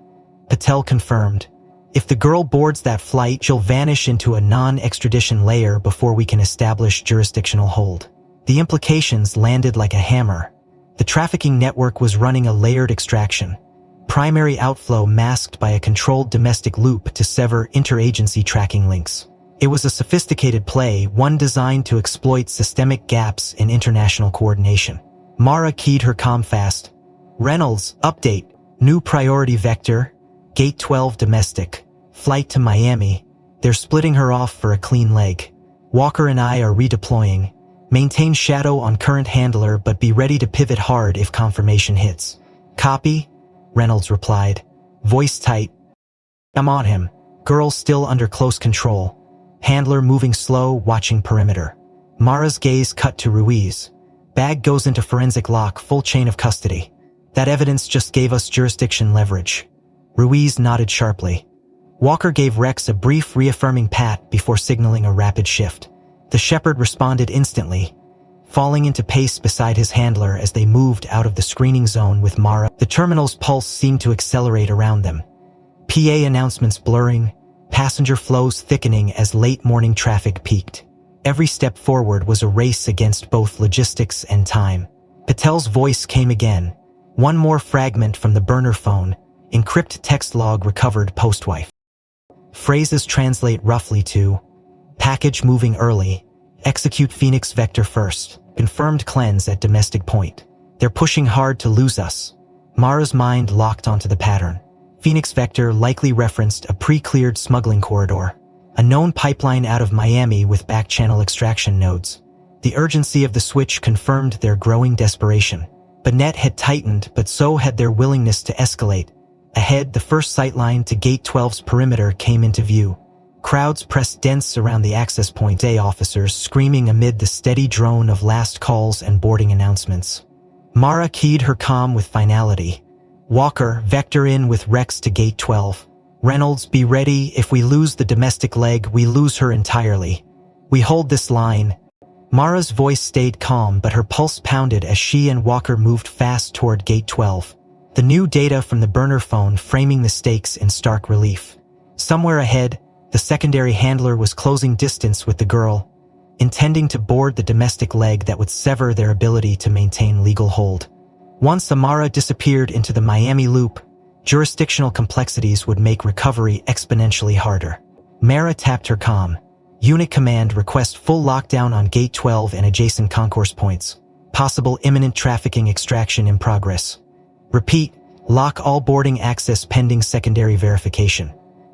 Speaker 1: Patel confirmed. "If the girl boards that flight, she'll vanish into a non-extradition layer before we can establish jurisdictional hold." The implications landed like a hammer. The trafficking network was running a layered extraction. Primary outflow masked by a controlled domestic loop to sever interagency tracking links. It was a sophisticated play, one designed to exploit systemic gaps in international coordination. Mara keyed her comm fast. "Reynolds, update. New priority vector. Gate 12 domestic. Flight to Miami. They're splitting her off for a clean leg. Walker and I are redeploying. Maintain shadow on current handler but be ready to pivot hard if confirmation hits." "Copy," Reynolds replied, voice tight. "I'm on him." Girl still under close control. Handler moving slow, watching perimeter. Mara's gaze cut to Ruiz. "Bag goes into forensic lock, full chain of custody. That evidence just gave us jurisdiction leverage." Ruiz nodded sharply. Walker gave Rex a brief reaffirming pat before signaling a rapid shift. The shepherd responded instantly, falling into pace beside his handler as they moved out of the screening zone with Mara. The terminal's pulse seemed to accelerate around them. PA announcements blurring, passenger flows thickening as late morning traffic peaked. Every step forward was a race against both logistics and time. Patel's voice came again. "One more fragment from the burner phone. Encrypt text log recovered post-wipe." Phrases translate roughly to: package moving early, execute Phoenix Vector first, confirmed cleanse at domestic point. They're pushing hard to lose us. Mara's mind locked onto the pattern. Phoenix Vector likely referenced a pre-cleared smuggling corridor, a known pipeline out of Miami with back-channel extraction nodes. The urgency of the switch confirmed their growing desperation. The net had tightened, but so had their willingness to escalate. Ahead, the first sightline to Gate 12's perimeter came into view. Crowds pressed dense around the access point, day officers screaming amid the steady drone of last calls and boarding announcements. Mara keyed her comm with finality. "Walker, Vector in with Rex to Gate 12. Reynolds, be ready. If we lose the domestic leg, we lose her entirely. We hold this line." Mara's voice stayed calm, but her pulse pounded as she and Walker moved fast toward Gate 12. The new data from the burner phone framing the stakes in stark relief. Somewhere ahead, the secondary handler was closing distance with the girl, intending to board the domestic leg that would sever their ability to maintain legal hold. Once Amara disappeared into the Miami loop, jurisdictional complexities would make recovery exponentially harder. Mara tapped her comm. "Unit command, request full lockdown on Gate 12 and adjacent concourse points. Possible imminent trafficking extraction in progress. Repeat, lock all boarding access pending secondary verification."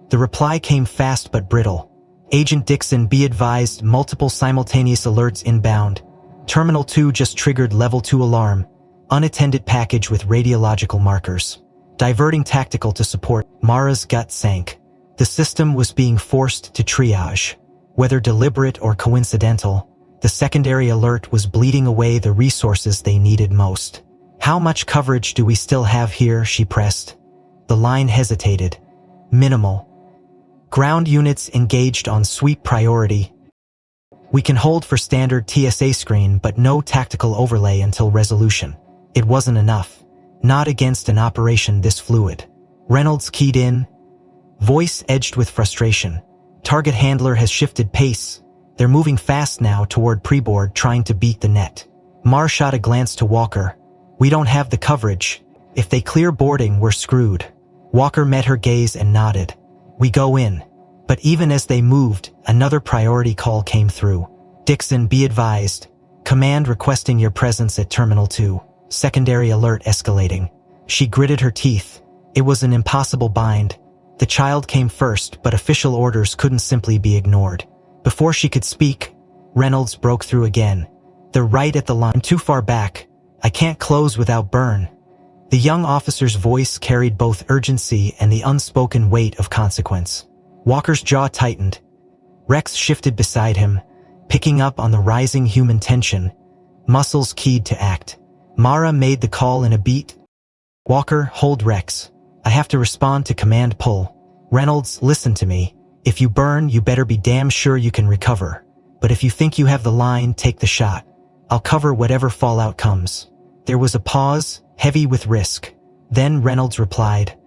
Speaker 1: The reply came fast but brittle. "Agent Dixon, be advised, multiple simultaneous alerts inbound. Terminal 2 just triggered Level 2 alarm. Unattended package with radiological markers. Diverting tactical to support. Mara's gut sank. The system was being forced to triage. Whether deliberate or coincidental, the secondary alert was bleeding away the resources they needed most. How much coverage do we still have here? She pressed. The line hesitated. Minimal. Ground units engaged on sweep priority. We can hold for standard TSA screen, but no tactical overlay until resolution. It wasn't enough. Not against an operation this fluid. Reynolds keyed in. Voice edged with frustration. Target handler has shifted pace. They're moving fast now toward preboard, trying to beat the net. Mar shot a glance to Walker. We don't have the coverage. If they clear boarding, we're screwed. Walker met her gaze and nodded. We go in. But even as they moved, another priority call came through. Dixon, be advised. Command requesting your presence at Terminal 2. Secondary alert escalating. She gritted her teeth. It was an impossible bind. The child came first, but official orders couldn't simply be ignored. Before she could speak, Reynolds broke through again. They're right at the line. I'm too far back. I can't close without burn. The young officer's voice carried both urgency and the unspoken weight of consequence. Walker's jaw tightened. Rex shifted beside him, picking up on the rising human tension, muscles keyed to act. Mara made the call in a beat. Walker, hold Rex. I have to respond to command pull. Reynolds, listen to me. If you burn, you better be damn sure you can recover. But if you think you have the line, take the shot. I'll cover whatever fallout comes. There was a pause, heavy with risk. Then Reynolds replied.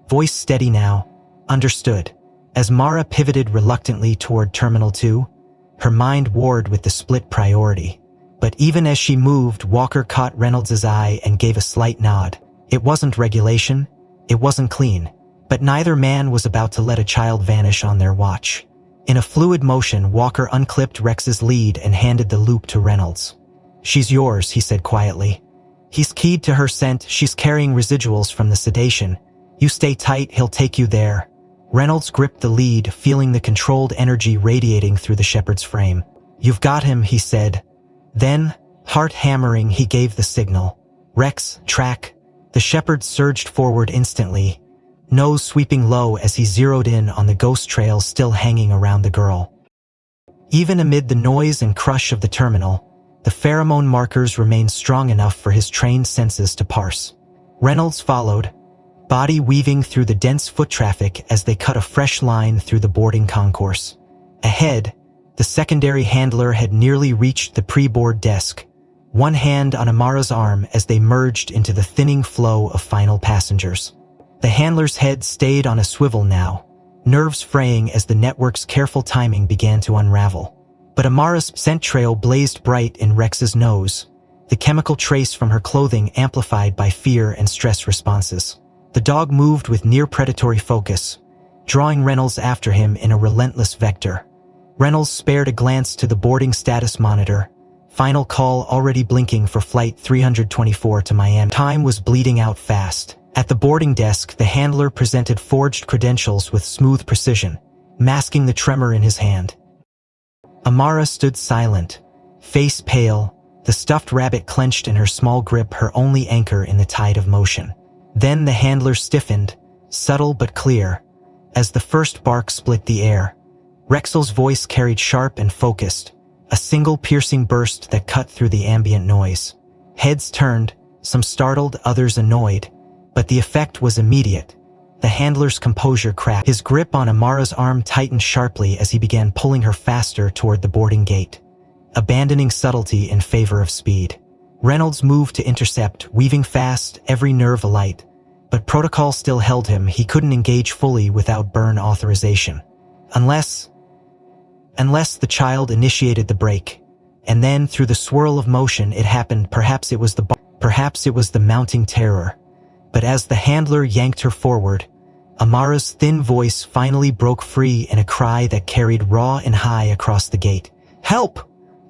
Speaker 1: Voice steady now. Understood. As Mara pivoted reluctantly toward Terminal 2, her mind warred with the split priority. But even as she moved, Walker caught Reynolds' eye and gave a slight nod. It wasn't regulation. It wasn't clean. But neither man was about to let a child vanish on their watch. In a fluid motion, Walker unclipped Rex's lead and handed the loop to Reynolds. She's yours, he said quietly. He's keyed to her scent. She's carrying residuals from the sedation. You stay tight, he'll take you there. Reynolds gripped the lead, feeling the controlled energy radiating through the shepherd's frame. You've got him, he said. Then, heart hammering, he gave the signal. Rex, track. The shepherd surged forward instantly, nose sweeping low as he zeroed in on the ghost trail still hanging around the girl. Even amid the noise and crush of the terminal, the pheromone markers remained strong enough for his trained senses to parse. Reynolds followed, body weaving through the dense foot traffic as they cut a fresh line through the boarding concourse. Ahead, the secondary handler had nearly reached the pre-board desk, one hand on Amara's arm as they merged into the thinning flow of final passengers. The handler's head stayed on a swivel now, nerves fraying as the network's careful timing began to unravel. But Amara's scent trail blazed bright in Rex's nose, the chemical trace from her clothing amplified by fear and stress responses. The dog moved with near-predatory focus, drawing Reynolds after him in a relentless vector. Reynolds spared a glance to the boarding status monitor, final call already blinking for Flight 324 to Miami. Time was bleeding out fast. At the boarding desk, the handler presented forged credentials with smooth precision, masking the tremor in his hand. Amara stood silent, face pale, the stuffed rabbit clenched in her small grip, her only anchor in the tide of motion. Then the handler stiffened, subtle but clear, as the first bark split the air. Rexel's voice carried sharp and focused, a single piercing burst that cut through the ambient noise. Heads turned, some startled, others annoyed, but the effect was immediate. The handler's composure cracked. His grip on Amara's arm tightened sharply as he began pulling her faster toward the boarding gate, abandoning subtlety in favor of speed. Reynolds moved to intercept, weaving fast, every nerve alight. But protocol still held him. He couldn't engage fully without burn authorization. Unless the child initiated the break. And then, through the swirl of motion, it happened. Perhaps it was the mounting terror. But as the handler yanked her forward, Amara's thin voice finally broke free in a cry that carried raw and high across the gate. Help!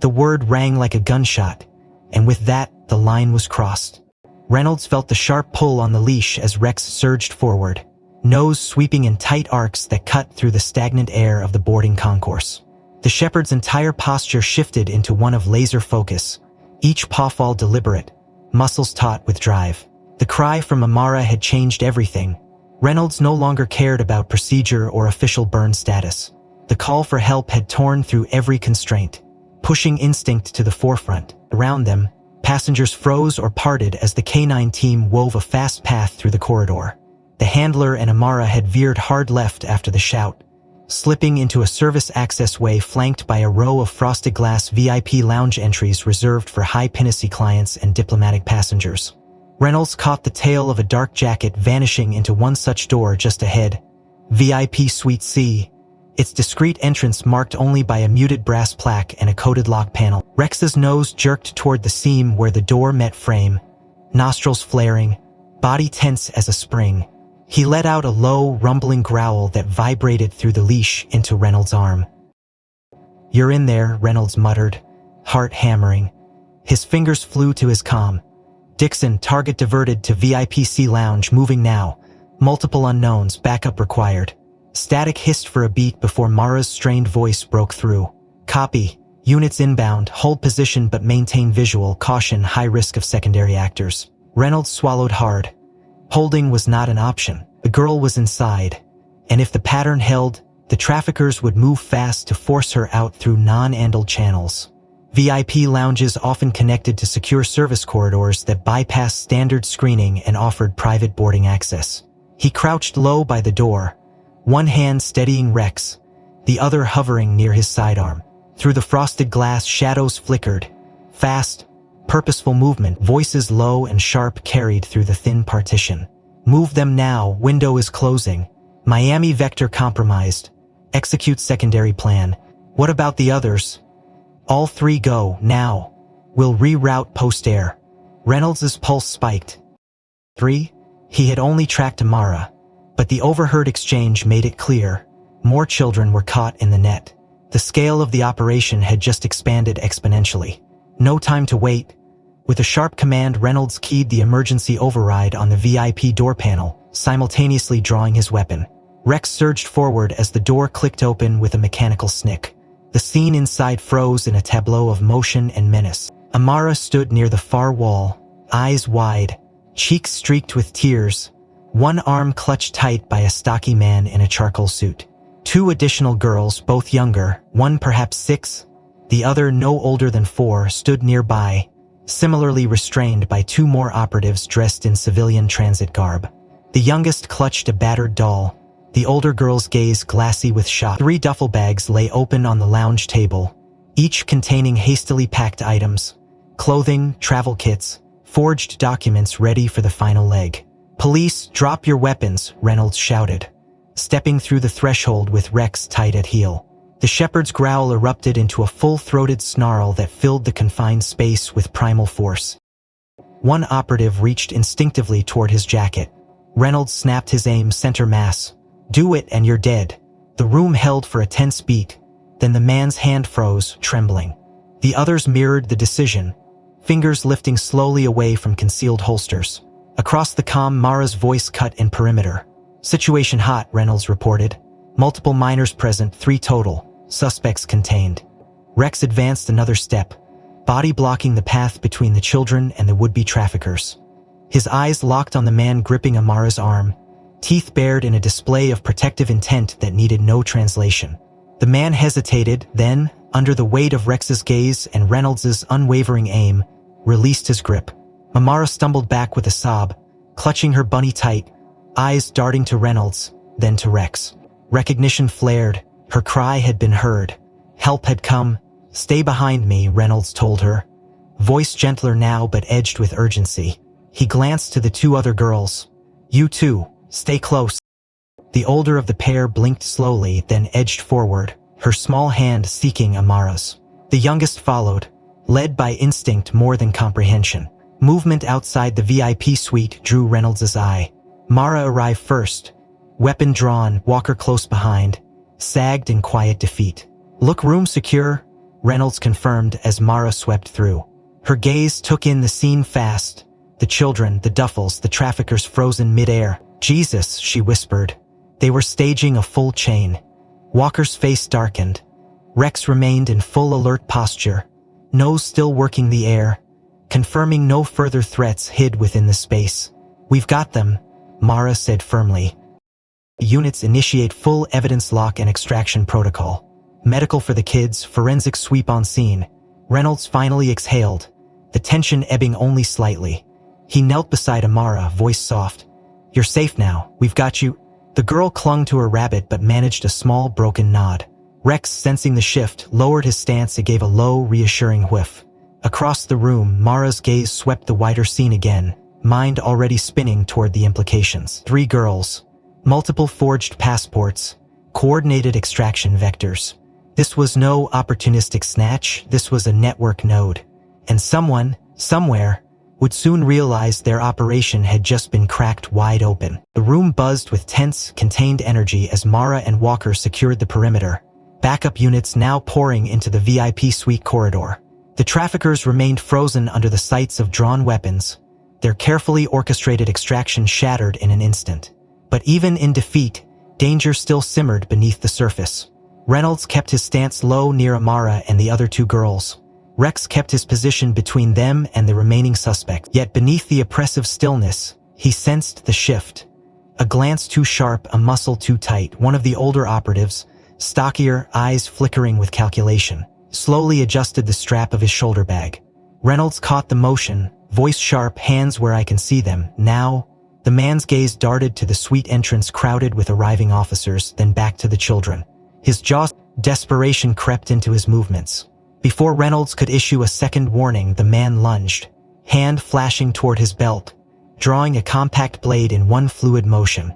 Speaker 1: The word rang like a gunshot, and with that, the line was crossed. Reynolds felt the sharp pull on the leash as Rex surged forward, nose sweeping in tight arcs that cut through the stagnant air of the boarding concourse. The shepherd's entire posture shifted into one of laser focus, each pawfall deliberate, muscles taut with drive. The cry from Amara had changed everything. Reynolds no longer cared about procedure or official burn status. The call for help had torn through every constraint, pushing instinct to the forefront. Around them, passengers froze or parted as the K9 team wove a fast path through the corridor. The handler and Amara had veered hard left after the shout, slipping into a service access way flanked by a row of frosted glass VIP lounge entries reserved for high Pinnacy clients and diplomatic passengers. Reynolds caught the tail of a dark jacket vanishing into one such door just ahead, VIP Suite C, its discreet entrance marked only by a muted brass plaque and a coded lock panel. Rex's nose jerked toward the seam where the door met frame, nostrils flaring, body tense as a spring. He let out a low, rumbling growl that vibrated through the leash into Reynolds' arm. "You're in there," Reynolds muttered, heart hammering. His fingers flew to his comm. "Dixon, target diverted to VIPC lounge, moving now. Multiple unknowns, backup required." Static hissed for a beat before Mara's strained voice broke through. "Copy. Units inbound, hold position but maintain visual, caution, high risk of secondary actors." Reynolds swallowed hard. Holding was not an option. The girl was inside, and if the pattern held, the traffickers would move fast to force her out through non-handled channels. VIP lounges often connected to secure service corridors that bypassed standard screening and offered private boarding access. He crouched low by the door, one hand steadying Rex, the other hovering near his sidearm. Through the frosted glass, shadows flickered. Fast, purposeful movement, voices low and sharp carried through the thin partition. "Move them now, window is closing. Miami vector compromised. Execute secondary plan. What about the others?" "All three go, now. We'll reroute post-air." Reynolds' pulse spiked. 3? He had only tracked Amara, but the overheard exchange made it clear. More children were caught in the net. The scale of the operation had just expanded exponentially. No time to wait. With a sharp command, Reynolds keyed the emergency override on the VIP door panel, simultaneously drawing his weapon. Rex surged forward as the door clicked open with a mechanical snick. The scene inside froze in a tableau of motion and menace. Amara stood near the far wall, eyes wide, cheeks streaked with tears, one arm clutched tight by a stocky man in a charcoal suit. Two additional girls, both younger, one perhaps 6, the other no older than 4, stood nearby, similarly restrained by 2 more operatives dressed in civilian transit garb. The youngest clutched a battered doll, the older girl's gaze glassy with shock. 3 duffel bags lay open on the lounge table, each containing hastily packed items, clothing, travel kits, forged documents ready for the final leg. "Police, drop your weapons," Reynolds shouted, stepping through the threshold with Rex tight at heel. The shepherd's growl erupted into a full-throated snarl that filled the confined space with primal force. One operative reached instinctively toward his jacket. Reynolds snapped his aim center mass. "Do it and you're dead." The room held for a tense beat, then the man's hand froze, trembling. The others mirrored the decision, fingers lifting slowly away from concealed holsters. Across the comm, Mara's voice cut in perimeter. "Situation hot," Reynolds reported. "Multiple minors present, 3 total. Suspects contained." Rex advanced another step, body blocking the path between the children and the would-be traffickers. His eyes locked on the man gripping Amara's arm, teeth bared in a display of protective intent that needed no translation. The man hesitated, then, under the weight of Rex's gaze and Reynolds' unwavering aim, released his grip. Amara stumbled back with a sob, clutching her bunny tight, eyes darting to Reynolds, then to Rex. Recognition flared. Her cry had been heard. Help had come. "Stay behind me," Reynolds told her, voice gentler now but edged with urgency. He glanced to the 2 other girls. "You too, stay close." The older of the pair blinked slowly, then edged forward, her small hand seeking Amara's. The youngest followed, led by instinct more than comprehension. Movement outside the VIP suite drew Reynolds' eye. Mara arrived first, weapon drawn, Walker close behind, sagged in quiet defeat. "Look room secure," Reynolds confirmed as Mara swept through. Her gaze took in the scene fast, the children, the duffels, the traffickers frozen mid-air. "Jesus," she whispered. They were staging a full chain. Walker's face darkened. Rex remained in full alert posture, nose still working the air, confirming no further threats hid within the space. "We've got them," Mara said firmly. "Units initiate full evidence lock and extraction protocol. Medical for the kids, forensic sweep on scene." Reynolds finally exhaled, the tension ebbing only slightly. He knelt beside Amara, voice soft. "You're safe now, we've got you." The girl clung to her rabbit but managed a small broken nod. Rex, sensing the shift, lowered his stance and gave a low, reassuring whiff. Across the room, Mara's gaze swept the wider scene again, mind already spinning toward the implications. 3 girls, multiple forged passports, coordinated extraction vectors. This was no opportunistic snatch, this was a network node. And someone, somewhere, would soon realize their operation had just been cracked wide open. The room buzzed with tense, contained energy as Mara and Walker secured the perimeter, backup units now pouring into the VIP suite corridor. The traffickers remained frozen under the sights of drawn weapons, their carefully orchestrated extraction shattered in an instant. But even in defeat, danger still simmered beneath the surface. Reynolds kept his stance low near Amara and the other 2 girls. Rex kept his position between them and the remaining suspect. Yet beneath the oppressive stillness, he sensed the shift. A glance too sharp, a muscle too tight. One of the older operatives, stockier, eyes flickering with calculation, slowly adjusted the strap of his shoulder bag. Reynolds caught the motion, voice sharp, "Hands where I can see them, now." The man's gaze darted to the suite entrance crowded with arriving officers, then back to the children. His jaw, desperation crept into his movements. Before Reynolds could issue a second warning, the man lunged, hand flashing toward his belt, drawing a compact blade in one fluid motion.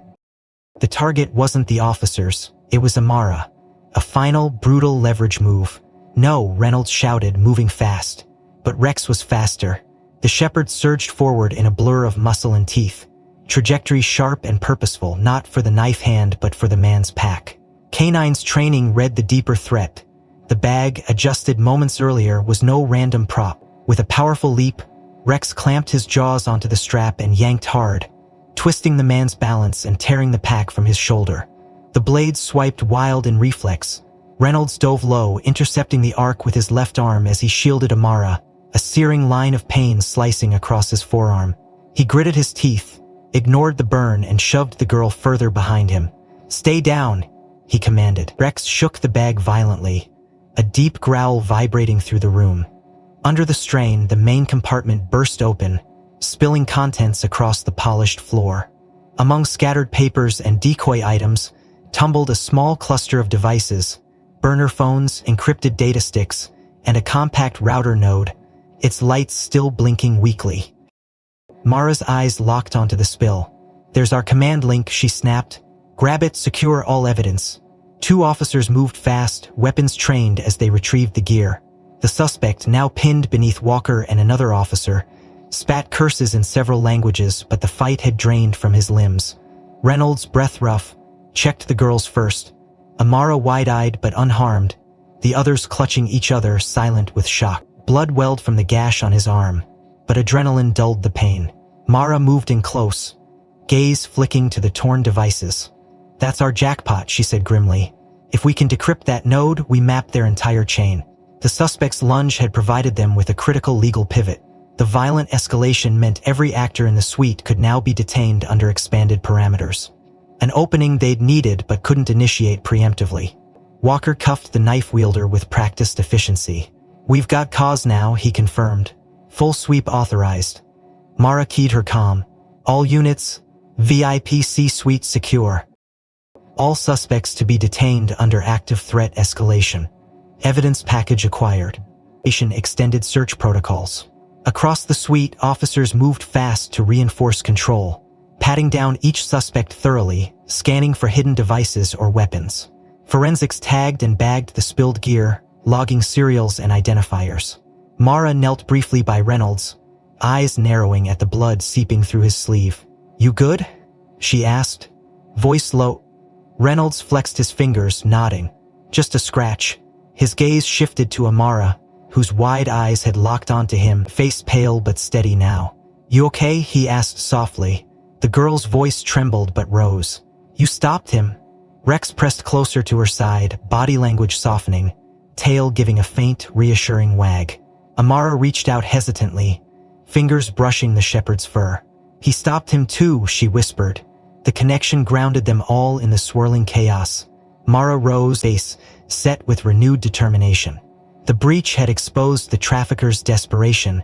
Speaker 1: The target wasn't the officers, it was Amara. A final, brutal leverage move. "No," Reynolds shouted, moving fast. But Rex was faster. The shepherd surged forward in a blur of muscle and teeth, trajectory sharp and purposeful, not for the knife hand but for the man's pack. Canine's training read the deeper threat. The bag, adjusted moments earlier, was no random prop. With a powerful leap, Rex clamped his jaws onto the strap and yanked hard, twisting the man's balance and tearing the pack from his shoulder. The blade swiped wild in reflex. Reynolds dove low, intercepting the arc with his left arm as he shielded Amara, a searing line of pain slicing across his forearm. He gritted his teeth, ignored the burn, and shoved the girl further behind him. "Stay down," he commanded. Rex shook the bag violently, a deep growl vibrating through the room. Under the strain, the main compartment burst open, spilling contents across the polished floor. Among scattered papers and decoy items tumbled a small cluster of devices, burner phones, encrypted data sticks, and a compact router node, its lights still blinking weakly. Mara's eyes locked onto the spill. "There's our command link," she snapped. "Grab it, secure all evidence." 2 officers moved fast, weapons trained as they retrieved the gear. The suspect, now pinned beneath Walker and another officer, spat curses in several languages, but the fight had drained from his limbs. Reynolds, breath rough, checked the girls first. Amara wide-eyed but unharmed, the others clutching each other, silent with shock. Blood welled from the gash on his arm, but adrenaline dulled the pain. Mara moved in close, gaze flicking to the torn devices. "That's our jackpot," she said grimly. "If we can decrypt that node, we map their entire chain." The suspect's lunge had provided them with a critical legal pivot. The violent escalation meant every actor in the suite could now be detained under expanded parameters. An opening they'd needed but couldn't initiate preemptively. Walker cuffed the knife wielder with practiced efficiency. "We've got cause now," he confirmed. "Full sweep authorized." Mara keyed her comm. "All units, VIP C-suite secure. All suspects to be detained under active threat escalation. Evidence package acquired. Extended search protocols." Across the suite, officers moved fast to reinforce control, patting down each suspect thoroughly, scanning for hidden devices or weapons. Forensics tagged and bagged the spilled gear, logging serials and identifiers. Mara knelt briefly by Reynolds, eyes narrowing at the blood seeping through his sleeve. "You good?" she asked, voice low. Reynolds flexed his fingers, nodding. "Just a scratch." His gaze shifted to Amara, whose wide eyes had locked onto him, face pale but steady now. "You okay?" he asked softly. The girl's voice trembled but rose. "You stopped him." Rex pressed closer to her side, body language softening, tail giving a faint, reassuring wag. Amara reached out hesitantly, fingers brushing the shepherd's fur. He stopped him too, she whispered. The connection grounded them all in the swirling chaos. Mara rose, face set with renewed determination. The breach had exposed the traffickers' desperation,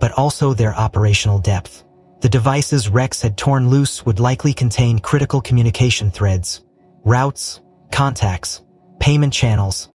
Speaker 1: but also their operational depth. The devices Rex had torn loose would likely contain critical communication threads, routes, contacts, payment channels.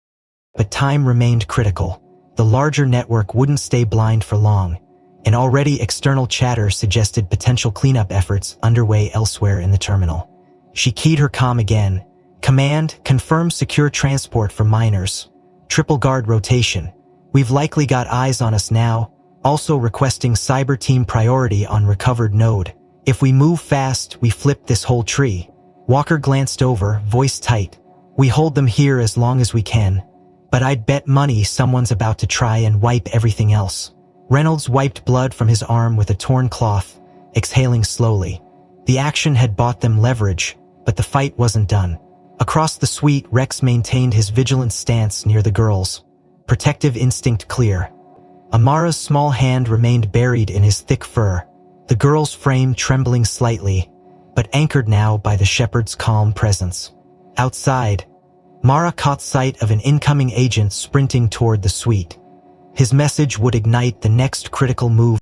Speaker 1: But time remained critical. The larger network wouldn't stay blind for long, and already external chatter suggested potential cleanup efforts underway elsewhere in the terminal. She keyed her comm again. Command, confirm secure transport for miners. Triple guard rotation. We've likely got eyes on us now. Also requesting cyber team priority on recovered node. If we move fast, we flip this whole tree. Walker glanced over, voice tight. We hold them here as long as we can. But I'd bet money someone's about to try and wipe everything else. Reynolds wiped blood from his arm with a torn cloth, exhaling slowly. The action had bought them leverage, but the fight wasn't done. Across the suite, Rex maintained his vigilant stance near the girls, protective instinct clear. Amara's small hand remained buried in his thick fur, the girl's frame trembling slightly, but anchored now by the shepherd's calm presence. Outside, Mara caught sight of an incoming agent sprinting toward the suite. His message would ignite the next critical move.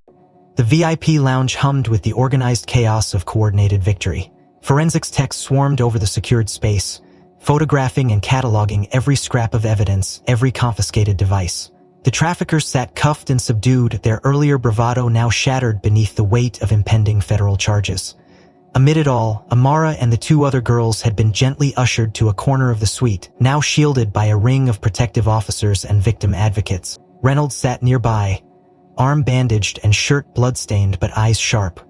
Speaker 1: The VIP lounge hummed with the organized chaos of coordinated victory. Forensics techs swarmed over the secured space, photographing and cataloging every scrap of evidence, every confiscated device. The traffickers sat cuffed and subdued, their earlier bravado now shattered beneath the weight of impending federal charges. Amid it all, Amara and the two other girls had been gently ushered to a corner of the suite, now shielded by a ring of protective officers and victim advocates. Reynolds sat nearby, arm bandaged and shirt bloodstained but eyes sharp.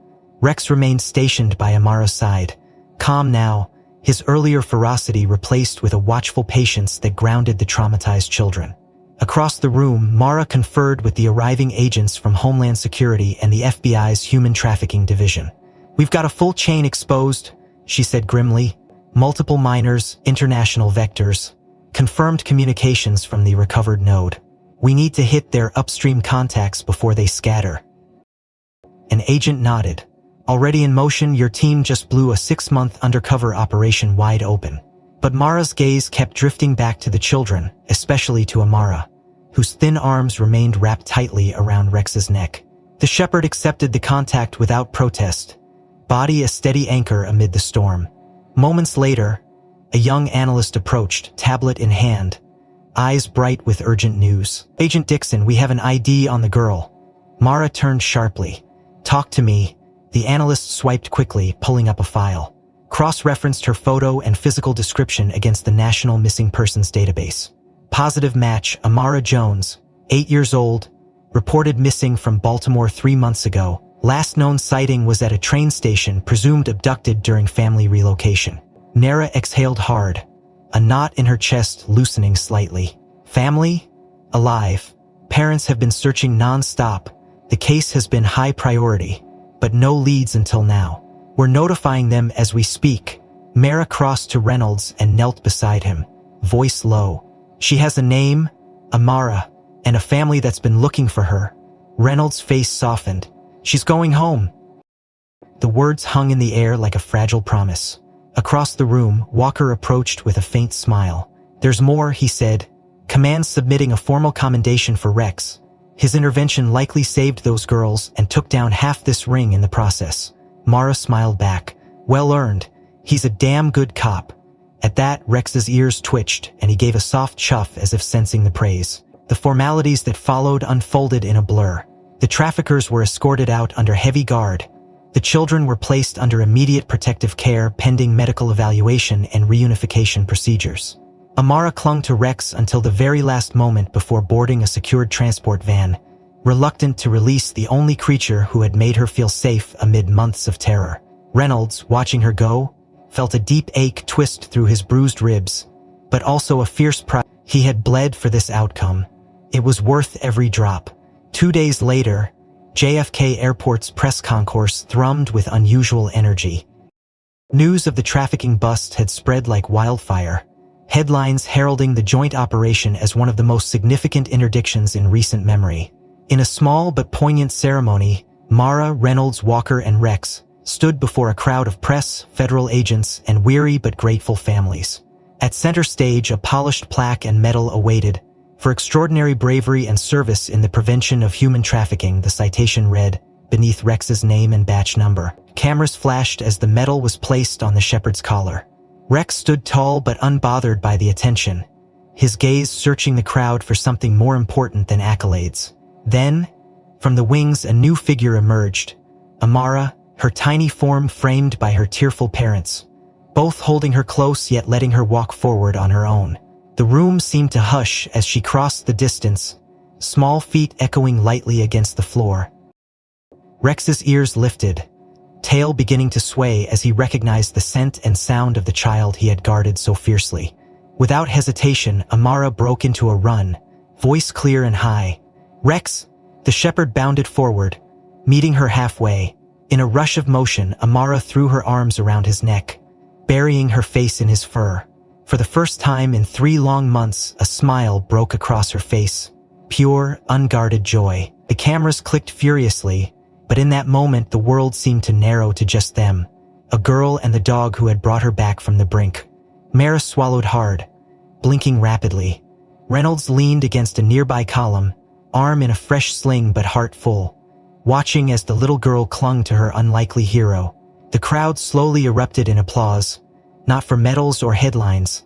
Speaker 1: Rex remained stationed by Amara's side, calm now, his earlier ferocity replaced with a watchful patience that grounded the traumatized children. Across the room, Mara conferred with the arriving agents from Homeland Security and the FBI's Human Trafficking Division. We've got a full chain exposed, she said grimly. Multiple miners, international vectors, confirmed communications from the recovered node. We need to hit their upstream contacts before they scatter. An agent nodded. Already in motion, your team just blew a 6-month undercover operation wide open. But Mara's gaze kept drifting back to the children, especially to Amara, whose thin arms remained wrapped tightly around Rex's neck. The shepherd accepted the contact without protest, body a steady anchor amid the storm. Moments later, a young analyst approached, tablet in hand, eyes bright with urgent news. Agent Dixon, we have an ID on the girl. Mara turned sharply. Talk to me. The analyst swiped quickly, pulling up a file. Cross-referenced her photo and physical description against the National Missing Persons Database. Positive match, Amara Jones, 8 years old, reported missing from Baltimore 3 months ago. Last known sighting was at a train station, presumed abducted during family relocation. Nara exhaled hard, a knot in her chest loosening slightly. Family? Alive. Parents have been searching non-stop. The case has been high priority, but no leads until now. We're notifying them as we speak. Mara crossed to Reynolds and knelt beside him, voice low. She has a name, Amara, and a family that's been looking for her. Reynolds' face softened. She's going home. The words hung in the air like a fragile promise. Across the room, Walker approached with a faint smile. There's more, he said. Command's submitting a formal commendation for Rex. His intervention likely saved those girls and took down half this ring in the process. Mara smiled back. Well earned. He's a damn good cop. At that, Rex's ears twitched, and he gave a soft chuff as if sensing the praise. The formalities that followed unfolded in a blur. The traffickers were escorted out under heavy guard. The children were placed under immediate protective care pending medical evaluation and reunification procedures. Amara clung to Rex until the very last moment before boarding a secured transport van, reluctant to release the only creature who had made her feel safe amid months of terror. Reynolds, watching her go, felt a deep ache twist through his bruised ribs, but also a fierce pride. He had bled for this outcome. It was worth every drop. 2 days later, JFK Airport's press concourse thrummed with unusual energy. News of the trafficking bust had spread like wildfire, headlines heralding the joint operation as one of the most significant interdictions in recent memory. In a small but poignant ceremony, Mara, Reynolds, Walker, and Rex stood before a crowd of press, federal agents, and weary but grateful families. At center stage, a polished plaque and medal awaited. For extraordinary bravery and service in the prevention of human trafficking, the citation read, beneath Rex's name and batch number. Cameras flashed as the medal was placed on the shepherd's collar. Rex stood tall but unbothered by the attention, his gaze searching the crowd for something more important than accolades. Then, from the wings, a new figure emerged. Amara, her tiny form framed by her tearful parents, both holding her close yet letting her walk forward on her own. The room seemed to hush as she crossed the distance, small feet echoing lightly against the floor. Rex's ears lifted, tail beginning to sway as he recognized the scent and sound of the child he had guarded so fiercely. Without hesitation, Amara broke into a run, voice clear and high. "Rex!" The shepherd bounded forward, meeting her halfway. In a rush of motion, Amara threw her arms around his neck, burying her face in his fur. For the first time in 3 long months, a smile broke across her face. Pure, unguarded joy. The cameras clicked furiously, but in that moment the world seemed to narrow to just them, a girl and the dog who had brought her back from the brink. Mara swallowed hard, blinking rapidly. Reynolds leaned against a nearby column, arm in a fresh sling but heart full, watching as the little girl clung to her unlikely hero. The crowd slowly erupted in applause, not for medals or headlines.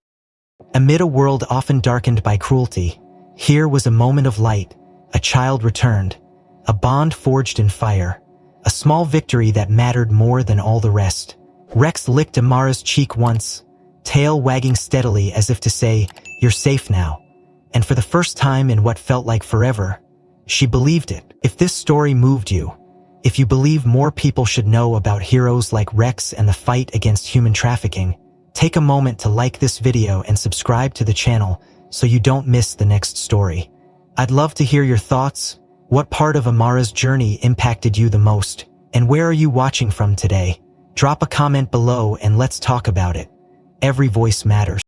Speaker 1: Amid a world often darkened by cruelty, here was a moment of light. A child returned, a bond forged in fire, a small victory that mattered more than all the rest. Rex licked Amara's cheek once, tail wagging steadily as if to say, "You're safe now." And for the first time in what felt like forever, she believed it. If this story moved you, if you believe more people should know about heroes like Rex and the fight against human trafficking, take a moment to like this video and subscribe to the channel so you don't miss the next story. I'd love to hear your thoughts. What part of Amara's journey impacted you the most? And where are you watching from today? Drop a comment below and let's talk about it. Every voice matters.